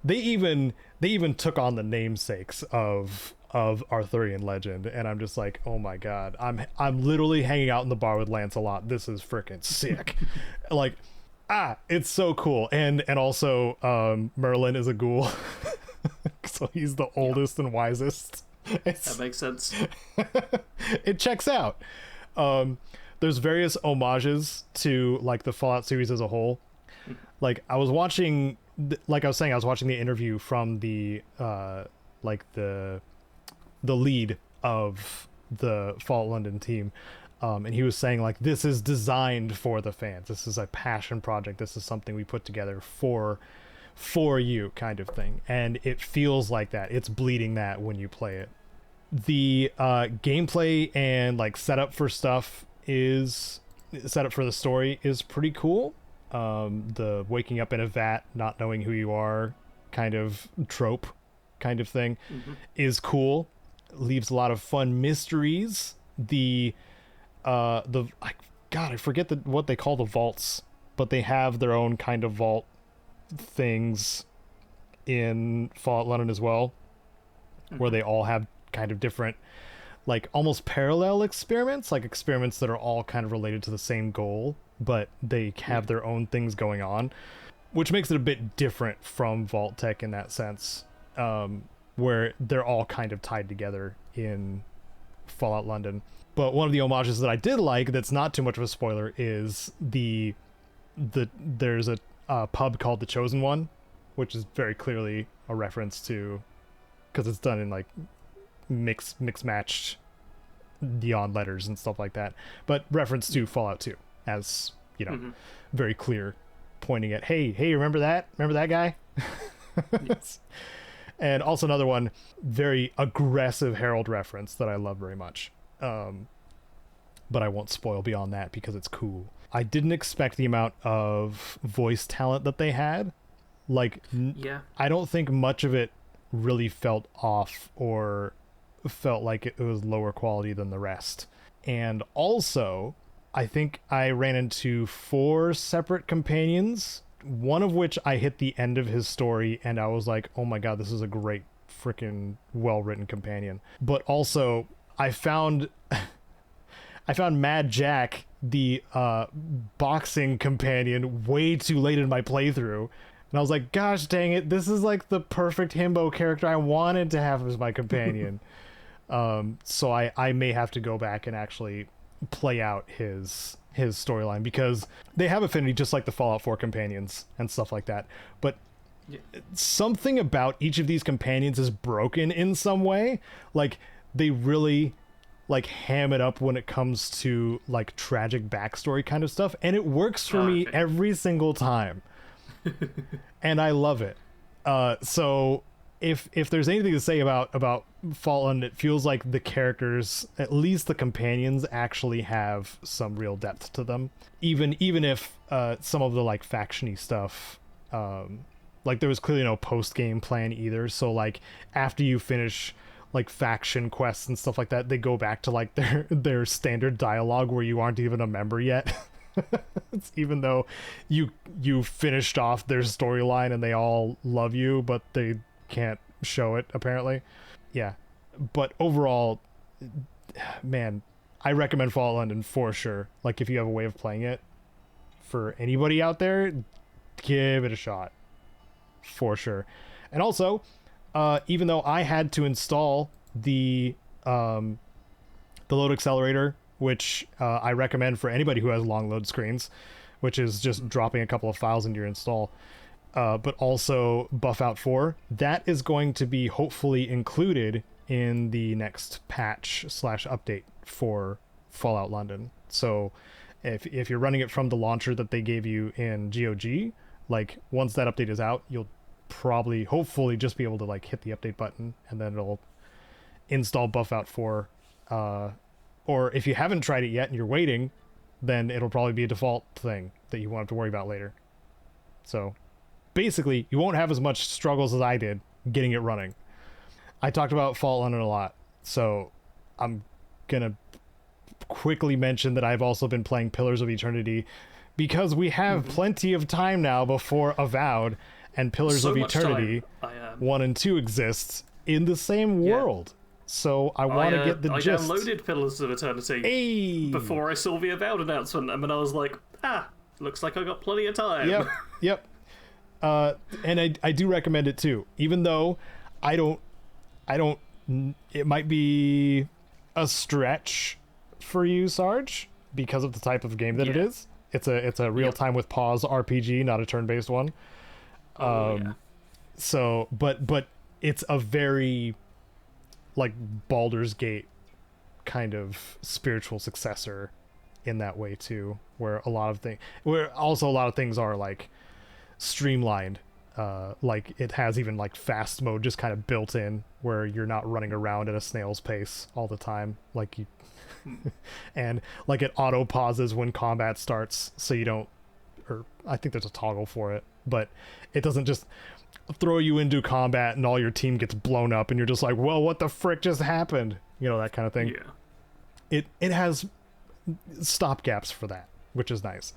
they even took on the namesakes of Arthurian legend, and I'm just like, oh my god, I'm literally hanging out in the bar with Lancelot. This is freaking sick. Like, it's so cool. And also Merlin is a ghoul. So he's the oldest and wisest. That makes sense. It checks out. There's various homages to like the Fallout series as a whole. Like, I was watching, like I was saying, I was watching the interview from the like the lead of the Fallout London team, And he was saying like, this is designed for the fans. This is a passion project. This is something we put together for you, kind of thing. And it feels like that. It's bleeding that when you play it. The gameplay and like setup for the story is pretty cool. The waking up in a vat, not knowing who you are, kind of trope, kind of thing, is cool. Leaves a lot of fun mysteries. I forget what they call the vaults, but they have their own kind of vault things in Fallout London as well, where they all have kind of different, like almost parallel experiments, like experiments that are all kind of related to the same goal, but they have their own things going on, which makes it a bit different from Vault Tech in that sense, where they're all kind of tied together in Fallout London. But one of the homages that I did like, that's not too much of a spoiler, is there's a pub called The Chosen One, which is very clearly a reference to, because it's done in like mix matched neon letters and stuff like that, but reference to Fallout 2, as you know, very clear, pointing at, hey, remember that guy? Yes. And also another one, very aggressive Herald reference that I love very much. But I won't spoil beyond that because it's cool. I didn't expect the amount of voice talent that they had. Like, I don't think much of it really felt off or felt like it was lower quality than the rest. And also, I think I ran into 4 separate companions, one of which I hit the end of his story and I was like, oh my god, this is a great freaking well-written companion. But also, I found Mad Jack, the boxing companion, way too late in my playthrough. And I was like, gosh dang it, this is like the perfect himbo character I wanted to have as my companion. So I may have to go back and actually play out his storyline, because they have affinity just like the Fallout 4 companions and stuff like that. But something about each of these companions is broken in some way. Like, they really like ham it up when it comes to like tragic backstory kind of stuff, and it works for me every single time. And I love it. So if there's anything to say about Fallen, it feels like the characters, at least the companions, actually have some real depth to them, even if some of the like factiony stuff, like there was clearly no post-game plan either. So like after you finish like faction quests and stuff like that, they go back to like their standard dialogue where you aren't even a member yet. It's, even though you finished off their storyline and they all love you, but they can't show it apparently. Yeah, but overall, man, I recommend Fallout London for sure. Like, if you have a way of playing it, for anybody out there, give it a shot for sure. And also, even though I had to install the load accelerator, which I recommend for anybody who has long load screens, which is just dropping a couple of files into your install, but also Buffout 4, that is going to be hopefully included in the next patch / update for Fallout London. So if you're running it from the launcher that they gave you in GOG, like once that update is out, you'll probably hopefully just be able to like hit the update button and then it'll install Buffout 4. Or if you haven't tried it yet and you're waiting, then it'll probably be a default thing that you won't have to worry about later. So basically, you won't have as much struggles as I did getting it running. I talked about Fallout London a lot, so I'm gonna quickly mention that I've also been playing Pillars of Eternity, because we have plenty of time now before Avowed, and Pillars of Eternity 1 and 2 exists in the same world. So I want to get the gist. I downloaded Pillars of Eternity before I saw the Avowed announcement, and then I was like, looks like I got plenty of time. Yep. And I do recommend it too, even though I don't, it might be a stretch for you, Sarge, because of the type of game that it is. It's a real time with pause RPG, not a turn-based one. So, but it's a very like Baldur's Gate kind of spiritual successor in that way too, where a lot of things are like streamlined. Like it has even like fast mode just kind of built in, where you're not running around at a snail's pace all the time, like you and like it auto pauses when combat starts, so you don't, or I think there's a toggle for it, but it doesn't just throw you into combat and all your team gets blown up and you're just like, well, what the frick just happened, that kind of thing. It has stopgaps for that, which is nice.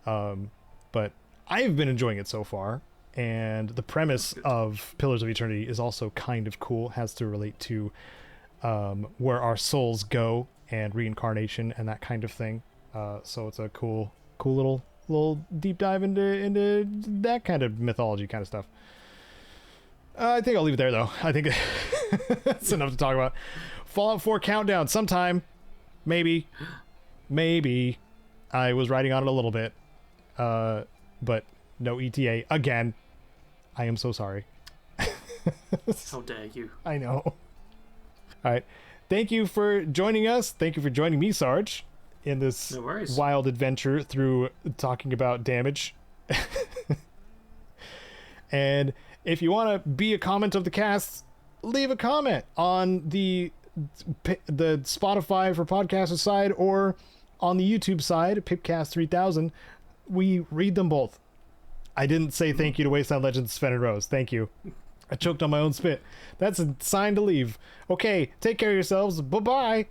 But I've been enjoying it so far, and the premise of Pillars of Eternity is also kind of cool. It has to relate to where our souls go and reincarnation and that kind of thing. So it's a cool little deep dive into that kind of mythology kind of stuff. I think I'll leave it there, though. I think that's enough to talk about. Fallout 4 countdown sometime, maybe. I was writing on it a little bit, but no ETA again. I am so sorry. How dare you? I know. All right. Thank you for joining us. Thank you for joining me, Sarge, in this wild adventure through talking about damage. And if you want to be a comment of the cast, leave a comment on the Spotify for podcasters side or on the YouTube side, PIPCAST 3000. We read them both. I didn't say thank you to Wasteland Legends, Sven and Rose. Thank you. I choked on my own spit. That's a sign to leave. Okay, take care of yourselves. Bye-bye.